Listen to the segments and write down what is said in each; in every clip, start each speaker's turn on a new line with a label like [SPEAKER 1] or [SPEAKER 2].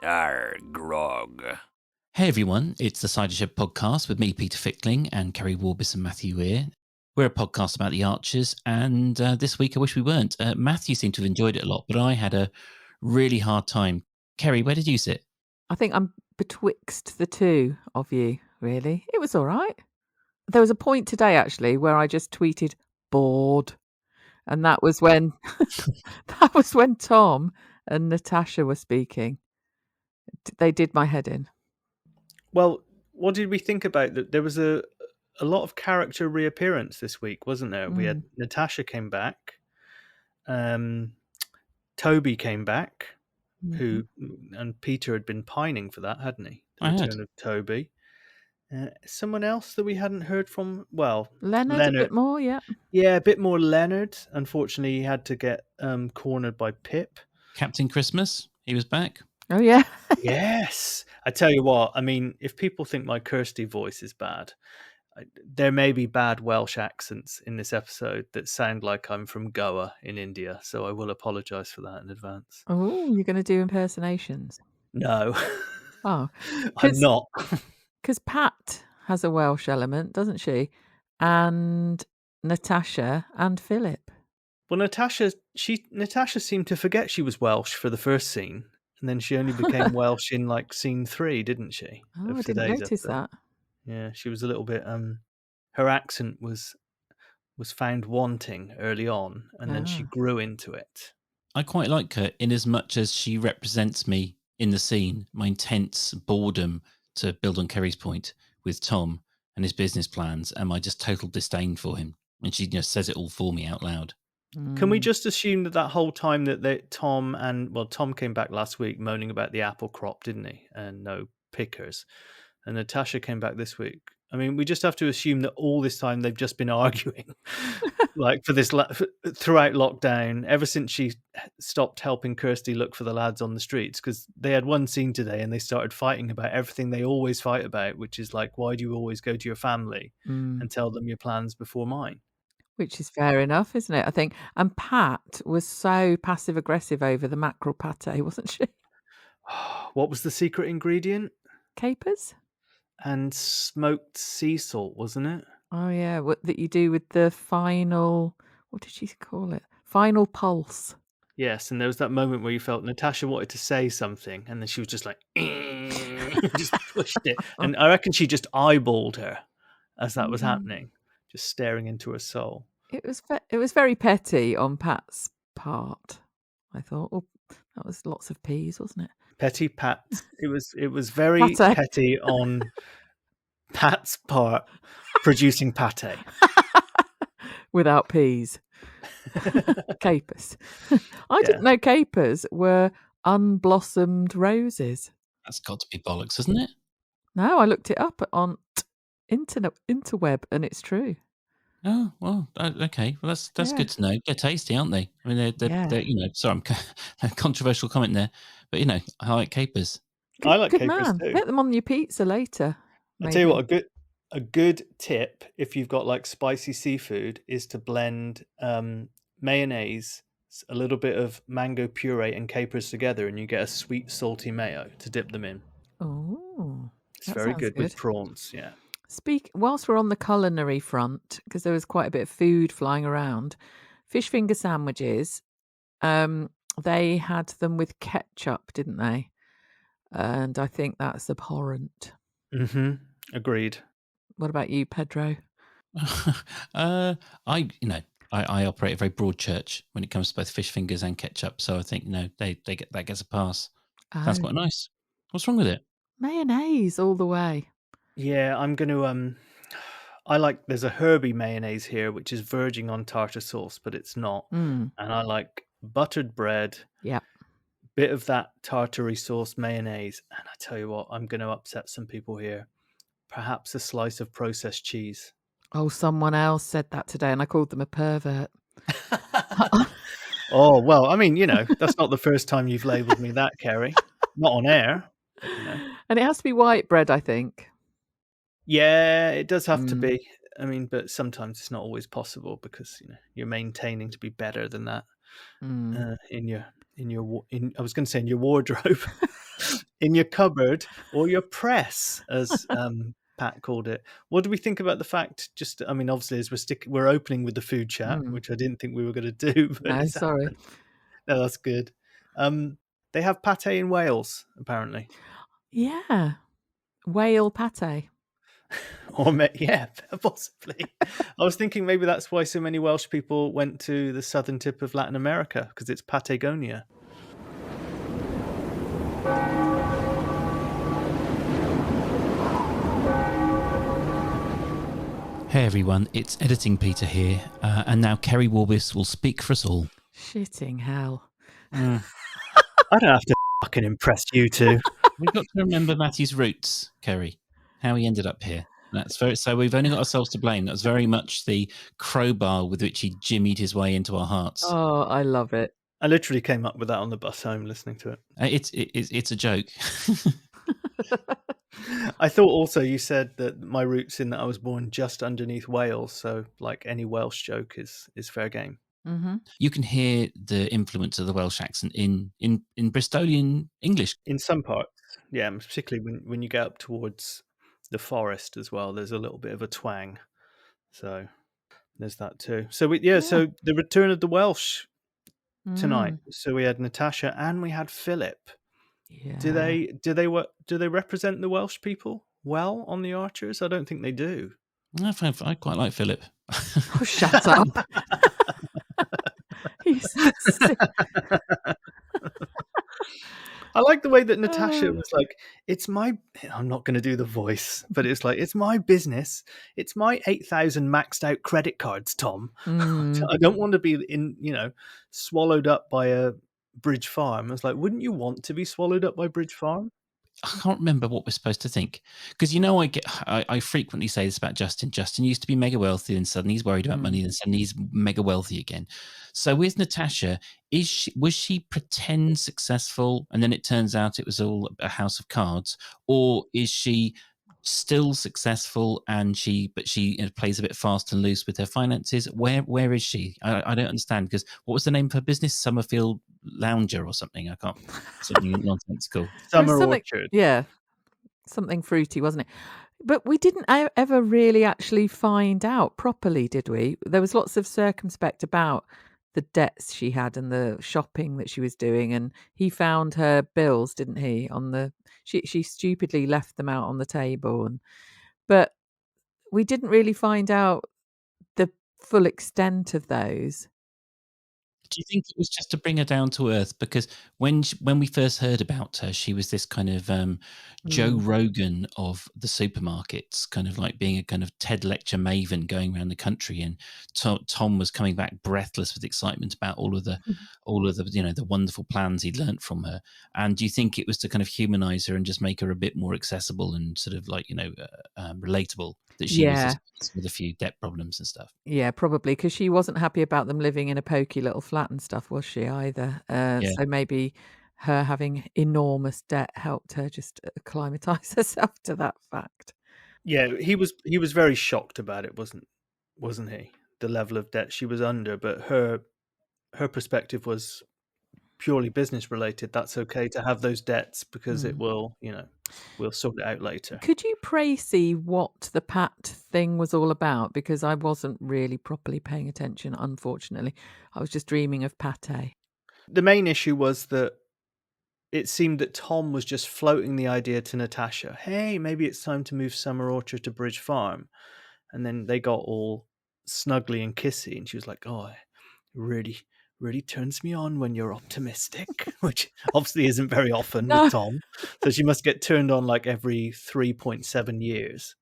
[SPEAKER 1] Grog.
[SPEAKER 2] Hey everyone, it's the Cider Shed podcast with me, Peter Fickling, and Kerry Warbis and Matthew Weir. We're a podcast about the Archers, and this week I wish we weren't. Matthew seemed to have enjoyed it a lot, but I had a really hard time. Kerry, where did you sit?
[SPEAKER 3] I think I'm betwixt the two of you, really. It was all right. There was a point today, actually, where I just tweeted, bored. And that was when Tom and Natasha were speaking. They did my head in.
[SPEAKER 4] Well, what did we think about that? There was a lot of character reappearance this week, wasn't there? We had Natasha came back, Toby came back, and Peter had been pining for that, hadn't he? The return of Toby. Someone else that we hadn't heard from. Well,
[SPEAKER 3] Leonard a bit more, yeah.
[SPEAKER 4] Yeah, a bit more Leonard. Unfortunately, he had to get cornered by Pip.
[SPEAKER 2] Captain Christmas, he was back.
[SPEAKER 3] Oh, yeah.
[SPEAKER 4] Yes. I tell you what, I mean, if people think my Kirsty voice is bad, there may be bad Welsh accents in this episode that sound like I'm from Goa in India, so I will apologise for that in advance.
[SPEAKER 3] Oh, you're going to do impersonations?
[SPEAKER 4] No.
[SPEAKER 3] Oh.
[SPEAKER 4] I'm not.
[SPEAKER 3] Because Pat has a Welsh element, doesn't she? And Natasha and Phillip.
[SPEAKER 4] Well, Natasha seemed to forget she was Welsh for the first scene, and then she only became Welsh in like scene 3, didn't she?
[SPEAKER 3] Oh, I didn't notice that.
[SPEAKER 4] Yeah, she was a little bit. Her accent was found wanting early on, and then she grew into it.
[SPEAKER 2] I quite like her in as much as she represents me in the scene. My intense boredom, to build on Kerry's point, with Tom and his business plans, and my just total disdain for him. And she just says it all for me out loud.
[SPEAKER 4] Can we just assume that whole time that Tom came back last week moaning about the apple crop, didn't he? And no pickers. And Natasha came back this week. I mean, we just have to assume that all this time they've just been arguing, like throughout lockdown, ever since she stopped helping Kirsty look for the lads on the streets, because they had one scene today and they started fighting about everything they always fight about, which is like, why do you always go to your family and tell them your plans before mine?
[SPEAKER 3] Which is fair enough, isn't it? I think. And Pat was so passive aggressive over the mackerel pate, wasn't she?
[SPEAKER 4] What was the secret ingredient?
[SPEAKER 3] Capers
[SPEAKER 4] and smoked sea salt, wasn't it?
[SPEAKER 3] Oh yeah, what that you do with the final? What did she call it? Final pulse.
[SPEAKER 4] Yes, and there was that moment where you felt Natasha wanted to say something, and then she was just like, just pushed it, and I reckon she just eyeballed her as that was happening, just staring into her soul.
[SPEAKER 3] It was very petty on Pat's part. I thought, oh, that was lots of peas, wasn't it?
[SPEAKER 4] Petty Pat. It was very petty on Pat's part, producing pate
[SPEAKER 3] without peas. Capers. I didn't know capers were unblossomed roses.
[SPEAKER 2] That's got to be bollocks, hasn't it?
[SPEAKER 3] No, I looked it up on interweb, and it's true.
[SPEAKER 2] Oh well, okay. Well, that's good to know. They're tasty, aren't they? I mean, they're sorry, I'm controversial comment there, but I like capers.
[SPEAKER 4] I like capers too.
[SPEAKER 3] Get them on your pizza later.
[SPEAKER 4] I tell you what, a good tip if you've got like spicy seafood is to blend mayonnaise, a little bit of mango puree, and capers together, and you get a sweet salty mayo to dip them in.
[SPEAKER 3] Oh,
[SPEAKER 4] it's very good with prawns. Yeah.
[SPEAKER 3] Whilst we're on the culinary front, because there was quite a bit of food flying around, fish finger sandwiches, they had them with ketchup, didn't they? And I think that's abhorrent.
[SPEAKER 4] Agreed.
[SPEAKER 3] What about you, Pedro?
[SPEAKER 2] I operate a very broad church when it comes to both fish fingers and ketchup, so I think that gets a pass. Sounds quite nice. What's wrong with it?
[SPEAKER 3] Mayonnaise all the way.
[SPEAKER 4] Yeah, I'm going to there's a herby mayonnaise here, which is verging on tartar sauce, but it's not. And I like buttered bread.
[SPEAKER 3] Yeah.
[SPEAKER 4] Bit of that tartary sauce mayonnaise. And I tell you what, I'm going to upset some people here. Perhaps a slice of processed cheese.
[SPEAKER 3] Oh, someone else said that today, and I called them a pervert.
[SPEAKER 4] Oh, well, I mean, that's not the first time you've labelled me that, Kerry. Not on air.
[SPEAKER 3] And it has to be white bread, I think.
[SPEAKER 4] Yeah, it does have to be. I mean, but sometimes it's not always possible because you're maintaining to be better than that in your I was going to say in your wardrobe, in your cupboard or your press, as Pat called it. What do we think about the fact? Just, I mean, obviously, as we're opening with the food chat, which I didn't think we were going to do, but
[SPEAKER 3] No, sorry.
[SPEAKER 4] no, that's good. They have pate in Wales, apparently.
[SPEAKER 3] Yeah, whale pate.
[SPEAKER 4] Or yeah, possibly. I was thinking maybe that's why so many Welsh people went to the southern tip of Latin America, because it's Patagonia.
[SPEAKER 2] Hey everyone, it's Editing Peter here, and now Kerry Warbis will speak for us all.
[SPEAKER 3] Shitting hell.
[SPEAKER 4] I don't have to fucking impress you two.
[SPEAKER 2] We've got to remember Matthew's roots, Kerry, how he ended up here. So we've only got ourselves to blame. That was very much the crowbar with which he jimmied his way into our hearts.
[SPEAKER 3] Oh, I love it.
[SPEAKER 4] I literally came up with that on the bus home listening to it.
[SPEAKER 2] It's a joke.
[SPEAKER 4] I thought also you said that my roots in that I was born just underneath Wales, so like any Welsh joke is fair game.
[SPEAKER 3] Mm-hmm.
[SPEAKER 2] You can hear the influence of the Welsh accent in Bristolian English.
[SPEAKER 4] In some parts, yeah, particularly when you get up towards the forest as well, there's a little bit of a twang. So there's that too. So so the return of the Welsh tonight. So we had Natasha and we had Phillip.
[SPEAKER 3] Yeah.
[SPEAKER 4] Do they represent the Welsh people well on the Archers? I don't think they do.
[SPEAKER 2] I quite like Phillip.
[SPEAKER 3] Oh, shut up. He's sick.
[SPEAKER 4] I like the way that Natasha was like, I'm not going to do the voice, but it's like, it's my business. It's my 8,000 maxed out credit cards, Tom. I don't want to be swallowed up by a Bridge Farm. I was like, wouldn't you want to be swallowed up by Bridge Farm?
[SPEAKER 2] I can't remember what we're supposed to think, because I frequently say this about Justin. Justin used to be mega wealthy, and suddenly he's worried about money, and suddenly he's mega wealthy again. So with Natasha, was she pretend successful, and then it turns out it was all a house of cards, or is she still successful and she plays a bit fast and loose with her finances? Where is she? I don't understand, because what was the name of her business? Summerfield Lounger or something? I can't. Something nonsensical.
[SPEAKER 4] Summer Orchard.
[SPEAKER 3] Yeah, something fruity, wasn't it? But we didn't ever really actually find out properly, did we? There was lots of circumspect about the debts she had and the shopping that she was doing, and he found her bills, didn't he? She stupidly left them out on the table, but we didn't really find out the full extent of those.
[SPEAKER 2] Do you think it was just to bring her down to earth? Because when we first heard about her, she was this kind of Joe Rogan of the supermarkets, kind of like being a kind of TED lecture maven going around the country. And Tom was coming back breathless with excitement about all of the the wonderful plans he'd learnt from her. And do you think it was to kind of humanize her and just make her a bit more accessible and sort of like relatable, that she was this person with a few debt problems and stuff?
[SPEAKER 3] Yeah, probably, because she wasn't happy about them living in a pokey little flat and stuff, was she, either? So maybe her having enormous debt helped her just acclimatise herself to that fact.
[SPEAKER 4] Yeah, he was very shocked about it, wasn't he? The level of debt she was under, but her perspective was purely business related. That's okay to have those debts because it will, we'll sort it out later.
[SPEAKER 3] Could you see what the Pat thing was all about? Because I wasn't really properly paying attention, unfortunately. I was just dreaming of pate.
[SPEAKER 4] The main issue was that it seemed that Tom was just floating the idea to Natasha. Hey, maybe it's time to move Summer Orchard to Bridge Farm. And then they got all snuggly and kissy, and she was like, oh, it really turns me on when you're optimistic, which obviously isn't very often with Tom. So she must get turned on like every 3.7 years.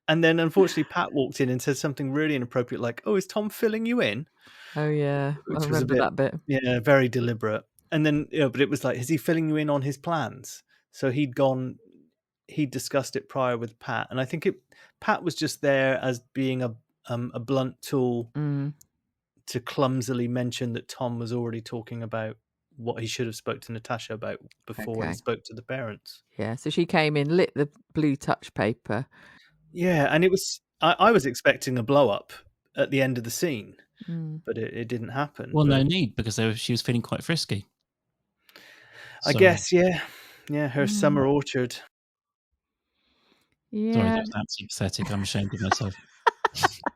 [SPEAKER 4] And then unfortunately Pat walked in and said something really inappropriate, like, oh, is Tom filling you in?
[SPEAKER 3] Oh yeah, I remember that bit.
[SPEAKER 4] Yeah, very deliberate. And then but it was like, is he filling you in on his plans? So he'd discussed it prior with Pat, and I think Pat was just there as being a blunt tool to clumsily mention that Tom was already talking about what he should have spoke to Natasha about before he spoke to the parents.
[SPEAKER 3] Yeah, so she came in, lit the blue touch paper.
[SPEAKER 4] Yeah, and it was I was expecting a blow up at the end of the scene, but it didn't happen.
[SPEAKER 2] Well, no need, because she was feeling quite frisky.
[SPEAKER 4] I guess, yeah. Yeah, her summer orchard.
[SPEAKER 2] Sorry,
[SPEAKER 3] Yeah.
[SPEAKER 2] that was absolutely pathetic. I'm ashamed of myself.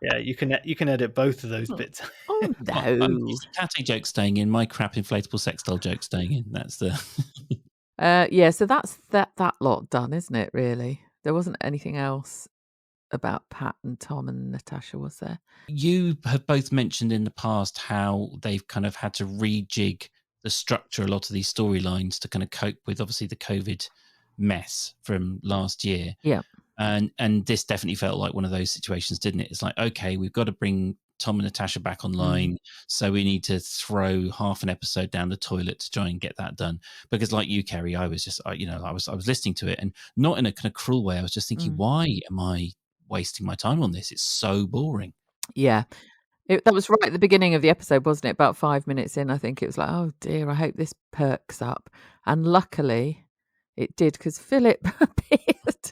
[SPEAKER 4] Yeah, you can edit both of those bits.
[SPEAKER 3] Oh
[SPEAKER 2] Well,
[SPEAKER 3] no.
[SPEAKER 2] it's the Pate joke staying in, my crap inflatable sex doll joke staying in. That's the...
[SPEAKER 3] Yeah, so that's that lot done, isn't it, really? There wasn't anything else about Pat and Tom and Natasha, was there?
[SPEAKER 2] You have both mentioned in the past how they've kind of had to rejig the structure, a lot of these storylines to kind of cope with obviously the COVID mess from last year.
[SPEAKER 3] Yeah.
[SPEAKER 2] And this definitely felt like one of those situations, didn't it? It's like, okay, we've got to bring Tom and Natasha back online, so we need to throw half an episode down the toilet to try and get that done. Because, like you, Kerry, I was just, I was listening to it, and not in a kind of cruel way. I was just thinking, why am I wasting my time on this? It's so boring.
[SPEAKER 3] Yeah. That was right at the beginning of the episode, wasn't it? About 5 minutes in, I think it was like, oh dear, I hope this perks up. And luckily it did, because Phillip appeared.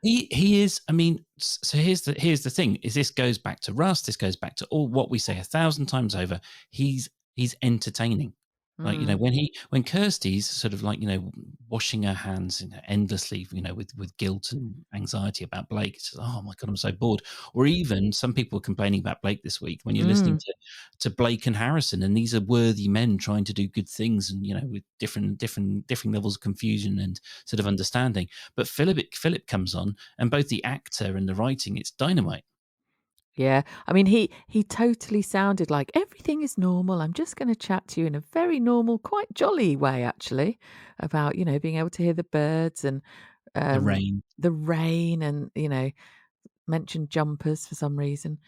[SPEAKER 2] He is. I mean, so here's the thing: is this goes back to Rust. This goes back to all what we say 1,000 times over. He's entertaining. Like, when Kirsty's sort of like, washing her hands endlessly, with guilt and anxiety about Blake. It's just, oh my God, I'm so bored. Or even some people are complaining about Blake this week when you're listening to Blake and Harrison, and these are worthy men trying to do good things, and with different levels of confusion and sort of understanding. But Phillip comes on, and both the actor and the writing, it's dynamite.
[SPEAKER 3] Yeah. I mean, he totally sounded like everything is normal. I'm just going to chat to you in a very normal, quite jolly way, actually, about, being able to hear the birds and
[SPEAKER 2] The rain.
[SPEAKER 3] and, mentioned jumpers for some reason.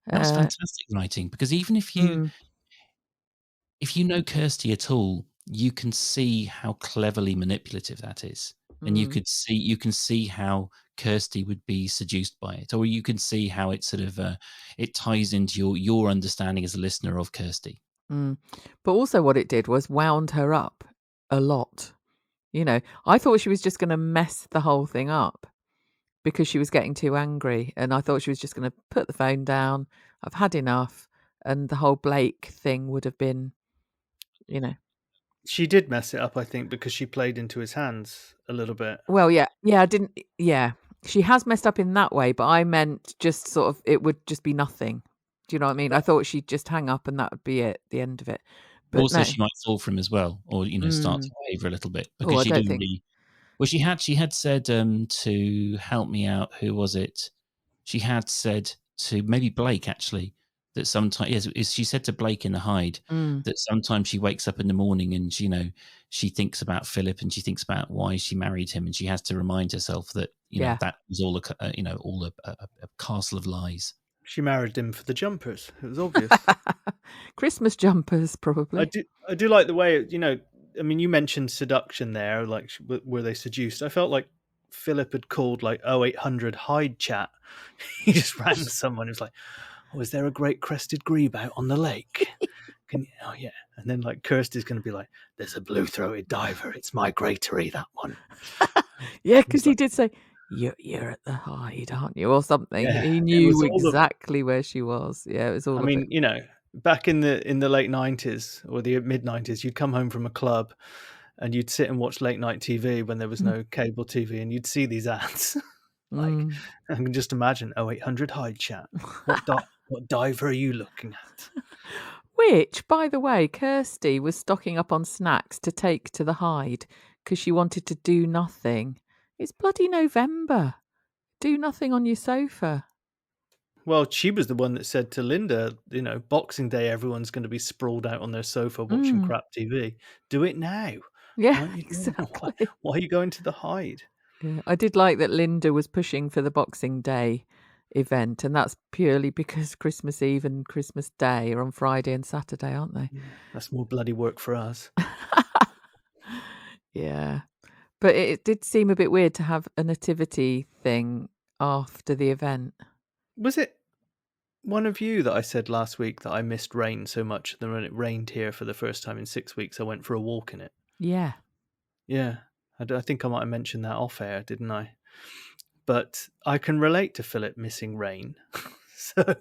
[SPEAKER 2] That was fantastic writing, because even if you know Kirsty at all, you can see how cleverly manipulative that is. And you can see how Kirsty would be seduced by it, or you can see how it sort of it ties into your understanding as a listener of Kirsty.
[SPEAKER 3] But also what it did was wound her up a lot. I thought she was just going to mess the whole thing up because she was getting too angry, and I thought she was just going to put the phone down. I've had enough, and the whole Blake thing would have been,
[SPEAKER 4] She did mess it up, I think, because she played into his hands a little bit.
[SPEAKER 3] Well, yeah, I didn't. Yeah, she has messed up in that way, but I meant just sort of it would just be nothing. Do you know what I mean? I thought she'd just hang up and that would be it, the end of it. But
[SPEAKER 2] Also,
[SPEAKER 3] no.
[SPEAKER 2] she might fall for him as well, or start to waver a little bit,
[SPEAKER 3] Oh,
[SPEAKER 2] because
[SPEAKER 3] I
[SPEAKER 2] she
[SPEAKER 3] don't
[SPEAKER 2] didn't
[SPEAKER 3] think.
[SPEAKER 2] really. Well, she had said to help me out. Who was it? She had said to maybe Blake, actually, that sometimes, yes, she said to Blake in the hide that sometimes she wakes up in the morning and she thinks about Phillip, and she thinks about why she married him, and she has to remind herself that that was all a castle of lies.
[SPEAKER 4] She married him for the jumpers. It was obvious.
[SPEAKER 3] Christmas jumpers, probably.
[SPEAKER 4] I do like the way, I mean, you mentioned seduction there, like, were they seduced? I felt like Phillip had called like 0800 hide chat. He just rang someone. He was like, oh, is there a great crested grebe out on the lake? Oh yeah. And then like Kirsty's going to be like, there's a blue-throated diver. It's migratory, that one.
[SPEAKER 3] Yeah, because he did say, you're at the hide, aren't you? Or something.
[SPEAKER 4] Yeah,
[SPEAKER 3] He
[SPEAKER 4] it
[SPEAKER 3] knew
[SPEAKER 4] was all
[SPEAKER 3] exactly where she was. Yeah, it was all
[SPEAKER 4] I mean, back in the late 90s or the mid 90s, you'd come home from a club and you'd sit and watch late night TV when there was no cable TV, and you'd see these ads. Like, I can just imagine 0800 hide chat. What diver are you looking at?
[SPEAKER 3] Which, by the way, Kirsty was stocking up on snacks to take to the hide because she wanted to do nothing. It's bloody November. Do nothing on your sofa.
[SPEAKER 4] Well, she was the one that said to Linda, Boxing Day, everyone's going to be sprawled out on their sofa watching crap TV. Do it now.
[SPEAKER 3] Yeah,
[SPEAKER 4] Why aren't you doing it?
[SPEAKER 3] exactly.
[SPEAKER 4] Why are you going to the hide?
[SPEAKER 3] Yeah, I did like that Linda was pushing for the Boxing Day event, and that's purely because Christmas Eve and Christmas Day are on Friday and Saturday, aren't they?
[SPEAKER 4] Yeah, that's more bloody work for us.
[SPEAKER 3] Yeah. But it did seem a bit weird to have a nativity thing after the event.
[SPEAKER 4] Was it one of you that I said last week that I missed rain so much that when it rained here for the first time in 6 weeks, I went for a walk in it?
[SPEAKER 3] Yeah.
[SPEAKER 4] Yeah. I think I might have mentioned that off air, didn't I? But I can relate to Phillip missing rain. So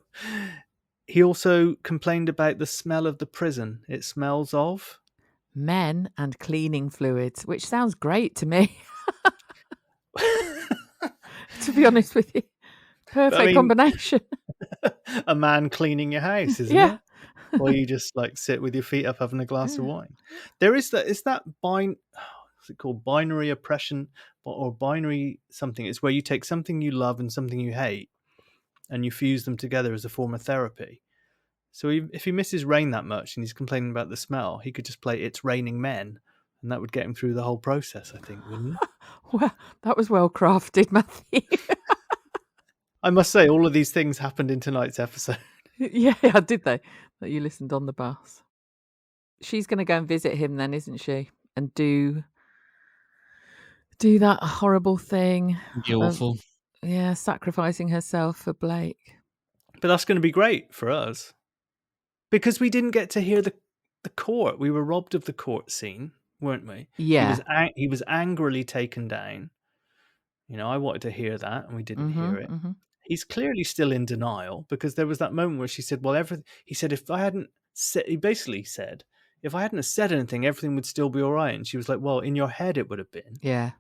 [SPEAKER 4] he also complained about the smell of the prison. It smells of
[SPEAKER 3] men and cleaning fluids, which sounds great to me, to be honest with you. Perfect
[SPEAKER 4] I mean,
[SPEAKER 3] combination.
[SPEAKER 4] a man cleaning your house, isn't
[SPEAKER 3] Yeah.
[SPEAKER 4] it? Or you just like sit with your feet up having a glass of wine. There is that. Is that what's it called? Binary oppression or binary something? It's where you take something you love and something you hate, and you fuse them together as a form of therapy. So if he misses rain that much and he's complaining about the smell, he could just play "It's Raining Men," and that would get him through the whole process, I think, wouldn't it?
[SPEAKER 3] Well, that was well crafted, Matthew.
[SPEAKER 4] I must say, all of these things happened in tonight's episode.
[SPEAKER 3] Yeah, did they? That you listened on the bus. She's going to go and visit him then, isn't she? And do that horrible thing.
[SPEAKER 2] Be awful.
[SPEAKER 3] Yeah, sacrificing herself for Blake.
[SPEAKER 4] But that's going to be great for us because we didn't get to hear the court. We were robbed of the court scene, weren't we?
[SPEAKER 3] Yeah.
[SPEAKER 4] He was angrily taken down. You know, I wanted to hear that, and we didn't hear it. He's clearly still in denial because there was that moment where she said, "Well, he said, if I hadn't said," he basically said, "if I hadn't said anything, everything would still be all right." And she was like, "Well, in your head, it would have been."
[SPEAKER 3] Yeah.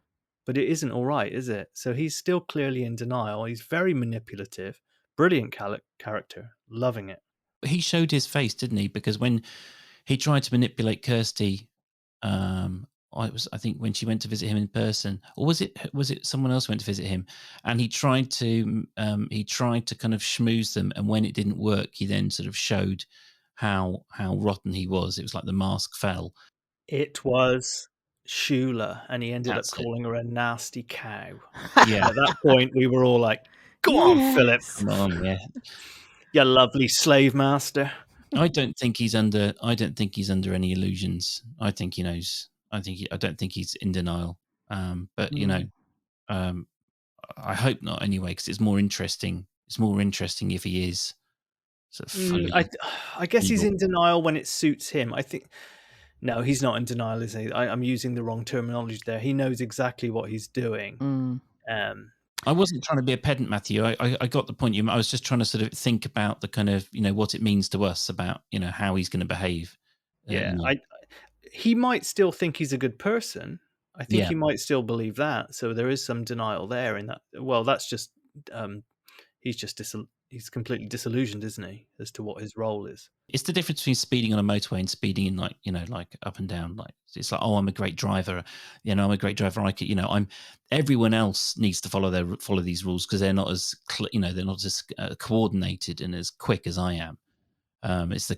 [SPEAKER 4] But it isn't all right, is it? So he's still clearly in denial. He's very manipulative, brilliant character, loving it.
[SPEAKER 2] He showed his face, didn't he? Because when he tried to manipulate Kirsty, I think when she went to visit him in person, or was it someone else went to visit him, and he tried to kind of schmooze them, and when it didn't work, he then sort of showed how rotten he was. It was like the mask fell.
[SPEAKER 4] It was Shula, and he ended
[SPEAKER 2] That's
[SPEAKER 4] up
[SPEAKER 2] it.
[SPEAKER 4] calling her a nasty cow.
[SPEAKER 2] Yeah.
[SPEAKER 4] At that point, we were all like, "Go on, Phillip,
[SPEAKER 2] Come on, yeah.
[SPEAKER 4] you lovely slave master."
[SPEAKER 2] I don't think he's under any illusions. I think he knows. I don't think he's in denial. But you know, I hope not anyway, because it's more interesting. It's more interesting if he is sort of fully.
[SPEAKER 4] I guess he's
[SPEAKER 2] evil.
[SPEAKER 4] in denial when it suits him. I think no, he's not in denial, is he? I'm using the wrong terminology there. He knows exactly what he's doing.
[SPEAKER 2] I wasn't trying to be a pedant, Matthew. I got the point. I was just trying to sort of think about the kind of, what it means to us about, how he's going to behave.
[SPEAKER 4] He might still think he's a good person. I think
[SPEAKER 2] Yeah.
[SPEAKER 4] he might still believe that. So there is some denial there in that. Well, that's just he's completely disillusioned, isn't he, as to what his role is.
[SPEAKER 2] It's the difference between speeding on a motorway and speeding in like up and down. Like it's like, oh, I'm a great driver. I'm a great driver. Everyone else needs to follow these rules because they're not as they're not as coordinated and as quick as I am. It's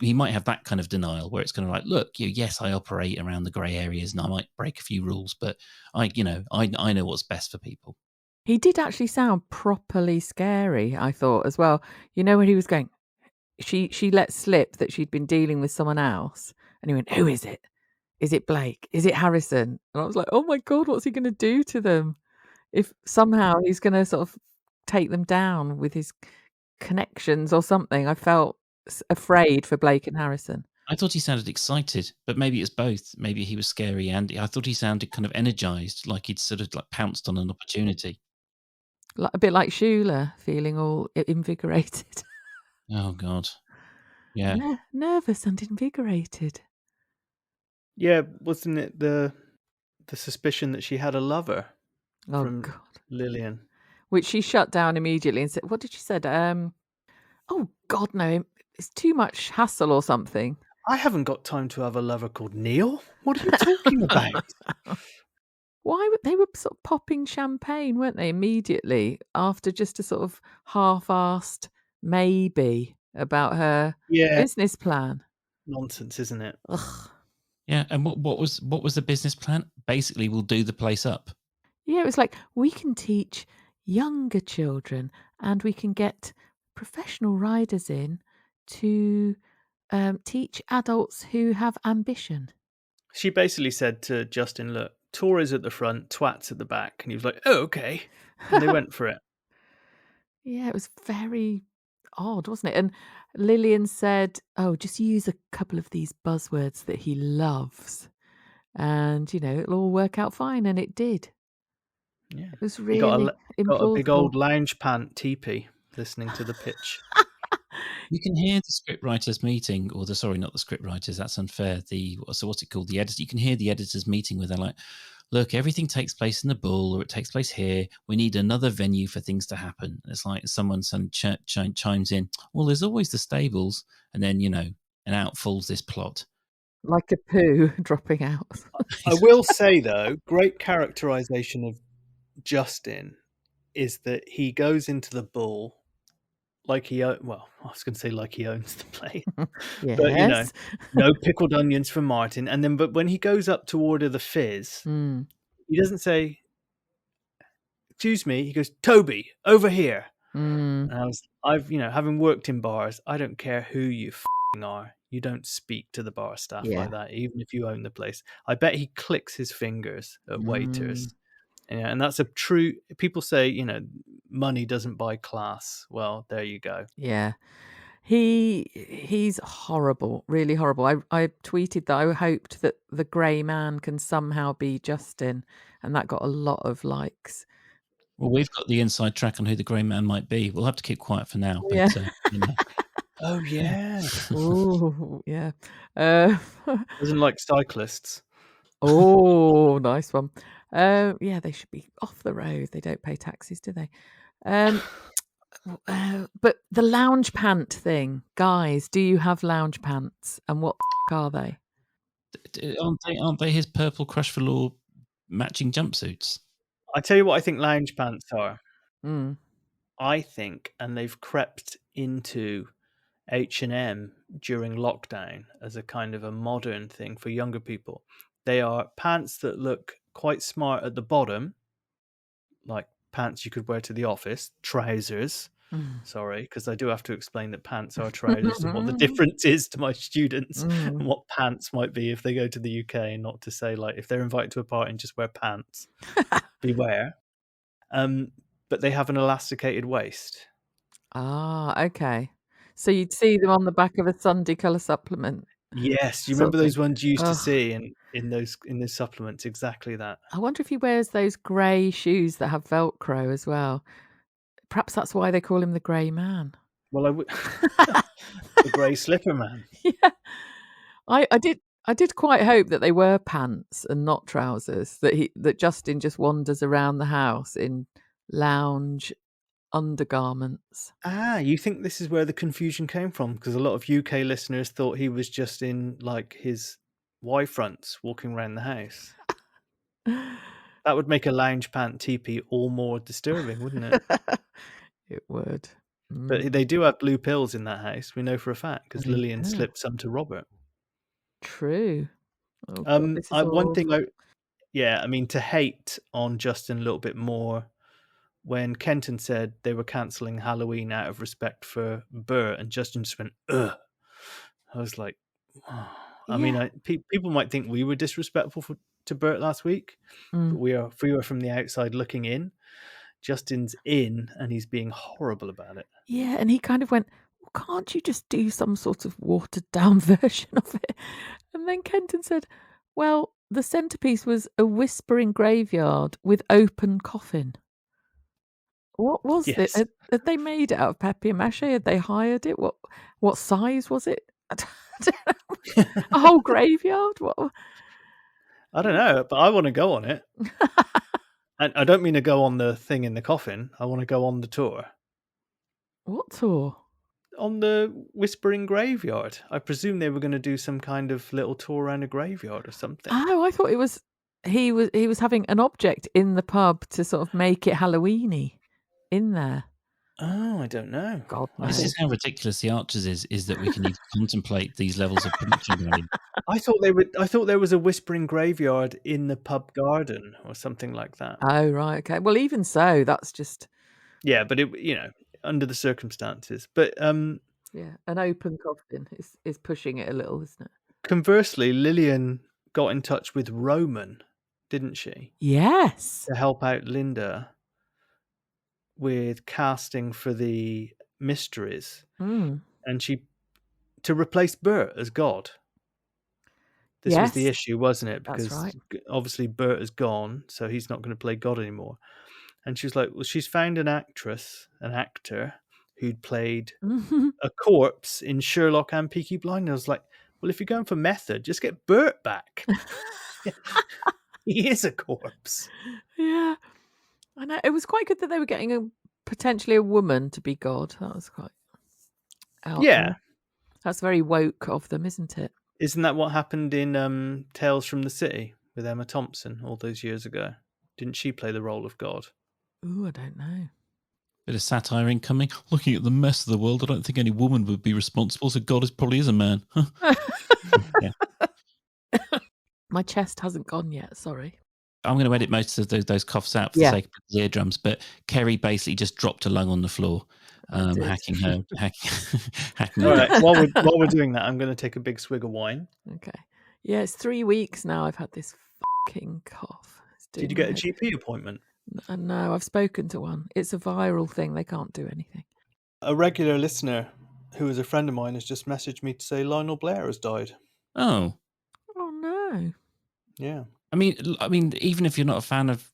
[SPEAKER 2] he might have that kind of denial where it's kind of like, look, yes, I operate around the grey areas and I might break a few rules, but I know what's best for people.
[SPEAKER 3] He did actually sound properly scary, I thought, as well. When he was going, she let slip that she'd been dealing with someone else, and he went, "Who is it? Is it Blake? Is it Harrison?" And I was like, "Oh my God, what's he going to do to them? If somehow he's going to sort of take them down with his connections or something." I felt afraid for Blake and Harrison.
[SPEAKER 2] I thought he sounded excited, but maybe it's both. Maybe he was scary, and I thought he sounded kind of energized, like he'd sort of like pounced on an opportunity.
[SPEAKER 3] A bit like Shula, feeling all invigorated.
[SPEAKER 2] Oh God, yeah,
[SPEAKER 3] nervous and invigorated.
[SPEAKER 4] Yeah, wasn't it the suspicion that she had a lover from
[SPEAKER 3] God.
[SPEAKER 4] Lillian,
[SPEAKER 3] which she shut down immediately and said, "What did she say? Oh God, no, it's too much hassle or something."
[SPEAKER 4] I haven't got time to have a lover called Neil. What are you talking about?
[SPEAKER 3] Why would they were sort of popping champagne, weren't they, immediately after just a sort of half-assed maybe about her business plan?
[SPEAKER 4] Nonsense, isn't it?
[SPEAKER 3] Ugh.
[SPEAKER 2] Yeah, and what was the business plan? Basically, we'll do the place up.
[SPEAKER 3] Yeah, it was like, we can teach younger children and we can get professional riders in to teach adults who have ambition.
[SPEAKER 4] She basically said to Justin, look, Tories at the front, twats at the back. And he was like, oh, okay. And they went for it.
[SPEAKER 3] Yeah, it was very odd, wasn't it? And Lillian said, oh, just use a couple of these buzzwords that he loves. And, it'll all work out fine. And it did.
[SPEAKER 4] Yeah.
[SPEAKER 3] It was really
[SPEAKER 4] got a big
[SPEAKER 3] implausible.
[SPEAKER 4] old lounge pant teepee listening to the pitch.
[SPEAKER 2] You can hear the script writers meeting, or sorry, not the script writers. That's unfair. What's it called? The editor. You can hear the editors meeting where they're like, "Look, everything takes place in the Bull, or it takes place here. We need another venue for things to happen." And it's like someone chimes in. Well, there's always the stables, and then and out falls this plot.
[SPEAKER 3] Like a poo dropping out.
[SPEAKER 4] I will say though, great characterization of Justin is that he goes into the Bull like I was going to say like he owns the place,
[SPEAKER 3] Yes.
[SPEAKER 4] but no pickled onions for Martin. And then, but when he goes up to order the fizz, he doesn't say, "Excuse me." He goes, "Toby, over here." And having worked in bars, I don't care who you are. You don't speak to the bar staff like that, even if you own the place. I bet he clicks his fingers at waiters. Yeah, and that's a true. People say, money doesn't buy class. Well, there you go.
[SPEAKER 3] Yeah, he's horrible, really horrible. I tweeted that I hoped that the grey man can somehow be Justin, and that got a lot of likes.
[SPEAKER 2] Well, we've got the inside track on who the grey man might be. We'll have to keep quiet for now. But,
[SPEAKER 3] Yeah.
[SPEAKER 4] Oh yeah.
[SPEAKER 3] Oh yeah.
[SPEAKER 4] Doesn't like cyclists.
[SPEAKER 3] Oh, nice one. Yeah, they should be off the road. They don't pay taxes, do they? But the lounge pant thing, guys, do you have lounge pants? And what are they?
[SPEAKER 2] Aren't they his purple Crush for Law matching jumpsuits?
[SPEAKER 4] I tell you what I think lounge pants are.
[SPEAKER 3] Mm.
[SPEAKER 4] I think, and they've crept into H&M during lockdown as a kind of a modern thing for younger people. They are pants that look quite smart at the bottom, like pants you could wear to the office, trousers. Sorry, because I do have to explain that pants are trousers and what the difference is to my students and what pants might be if they go to the UK, and not to say like if they're invited to a party and just wear pants. Beware. But they have an elasticated waist.
[SPEAKER 3] Ah, okay. So you'd see them on the back of a Sunday colour supplement.
[SPEAKER 4] Yes, you
[SPEAKER 3] sort
[SPEAKER 4] remember
[SPEAKER 3] of
[SPEAKER 4] those
[SPEAKER 3] thing.
[SPEAKER 4] ones you used to
[SPEAKER 3] Ugh.
[SPEAKER 4] see in those supplements? Exactly that.
[SPEAKER 3] I wonder if he wears those grey shoes that have Velcro as well. Perhaps that's why they call him the Grey Man.
[SPEAKER 4] Well, the grey slipper man.
[SPEAKER 3] Yeah, I did quite hope that they were pants and not trousers. That Justin just wanders around the house in lounge undergarments.
[SPEAKER 4] Ah, you think this is where the confusion came from? Because a lot of UK listeners thought he was just in like his Y-fronts walking around the house. That would make a lounge pant teepee all more disturbing, wouldn't it?
[SPEAKER 3] It would.
[SPEAKER 4] But they do have blue pills in that house. We know for a fact because Lillian slipped some to Robert.
[SPEAKER 3] True. Oh, God, this is
[SPEAKER 4] one thing
[SPEAKER 3] awful.
[SPEAKER 4] I mean, to hate on Justin a little bit more, when Kenton said they were cancelling Halloween out of respect for Bert, and Justin just went, ugh. I was like, oh. I mean, people might think we were disrespectful to Bert last week, but we were from the outside looking in. Justin's in, and he's being horrible about it.
[SPEAKER 3] Yeah, and he kind of went, well, can't you just do some sort of watered down version of it? And then Kenton said, well, the centrepiece was a whispering graveyard with open coffin. What was it? Had they made it out of papier-mâché? Had they hired it? What size was it? I don't know. A whole graveyard? What?
[SPEAKER 4] I don't know, but I want to go on it. And I don't mean to go on the thing in the coffin. I want to go on the tour.
[SPEAKER 3] What tour?
[SPEAKER 4] On the Whispering Graveyard. I presume they were going to do some kind of little tour around a graveyard or something.
[SPEAKER 3] Oh, I thought it was he was having an object in the pub to sort of make it Halloweeny in there.
[SPEAKER 4] Oh, I don't know.
[SPEAKER 3] God
[SPEAKER 2] This
[SPEAKER 3] knows.
[SPEAKER 2] is how ridiculous the Archers is that we can even contemplate these levels of production value.
[SPEAKER 4] I thought there was a Whispering Graveyard in the pub garden or something like that.
[SPEAKER 3] Oh, right, okay. Well, even so, that's just
[SPEAKER 4] but it under the circumstances. But
[SPEAKER 3] yeah, an open coffin is pushing it a little, isn't it?
[SPEAKER 4] Conversely, Lillian got in touch with Roman, didn't she?
[SPEAKER 3] Yes.
[SPEAKER 4] To help out Linda with casting for the mysteries. And to replace Bert as God. This was the issue, wasn't it? Because obviously Bert is gone, so he's not going to play God anymore. And she was like, well, she's found an actor who'd played a corpse in Sherlock and Peaky Blinders. I was like, well, if you're going for method, just get Bert back. He is a corpse.
[SPEAKER 3] Yeah. I know. It was quite good that they were getting potentially a woman to be God. That was quite out there. That's very woke of them, isn't it?
[SPEAKER 4] Isn't that what happened in Tales from the City with Emma Thompson all those years ago? Didn't she play the role of God?
[SPEAKER 3] Ooh, I don't know.
[SPEAKER 2] Bit of satire incoming. Looking at the mess of the world, I don't think any woman would be responsible, so God probably is a man. Yeah.
[SPEAKER 3] My chest hasn't gone yet, sorry.
[SPEAKER 2] I'm going to edit most of those coughs out for the sake of the eardrums, but Kerry basically just dropped a lung on the floor, hacking her.
[SPEAKER 4] All right, while we're doing that, I'm going to take a big swig of wine.
[SPEAKER 3] Okay. Yeah, it's 3 weeks now I've had this fucking cough.
[SPEAKER 4] Did you get a GP appointment?
[SPEAKER 3] No, I've spoken to one. It's a viral thing. They can't do anything.
[SPEAKER 4] A regular listener who is a friend of mine has just messaged me to say Lionel Blair has died.
[SPEAKER 2] Oh
[SPEAKER 3] no.
[SPEAKER 4] Yeah.
[SPEAKER 2] I mean, even if you're not a fan of,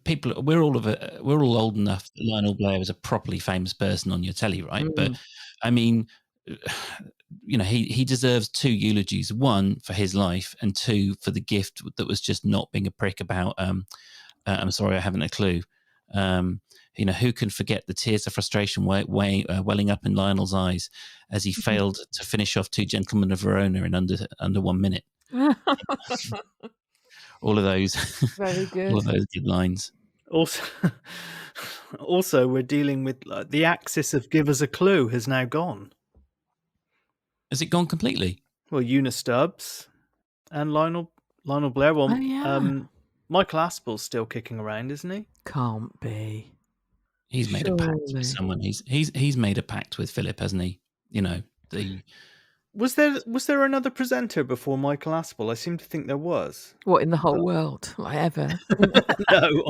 [SPEAKER 2] people, we're all old enough that Lionel Blair was a properly famous person on your telly, right? But I mean, he deserves 2 eulogies: 1 for his life, and 2 for the gift that was just not being a prick about. I'm sorry, I haven't a clue. Who can forget the tears of frustration welling up in Lionel's eyes as he failed to finish off 2 Gentlemen of Verona in under 1 minute. All of those,
[SPEAKER 3] very good.
[SPEAKER 2] All of those good lines.
[SPEAKER 4] Also, we're dealing with the axis of give us a clue has now gone.
[SPEAKER 2] Has it gone completely?
[SPEAKER 4] Well, Una Stubbs and Lionel Blair. Well, Michael Aspel's still kicking around, isn't he?
[SPEAKER 3] Can't be.
[SPEAKER 2] He's made a pact with someone. He's made a pact with Phillip, hasn't he?
[SPEAKER 4] Was there another presenter before Michael Aspel? I seem to think there was.
[SPEAKER 3] What, in the whole world? Like, ever?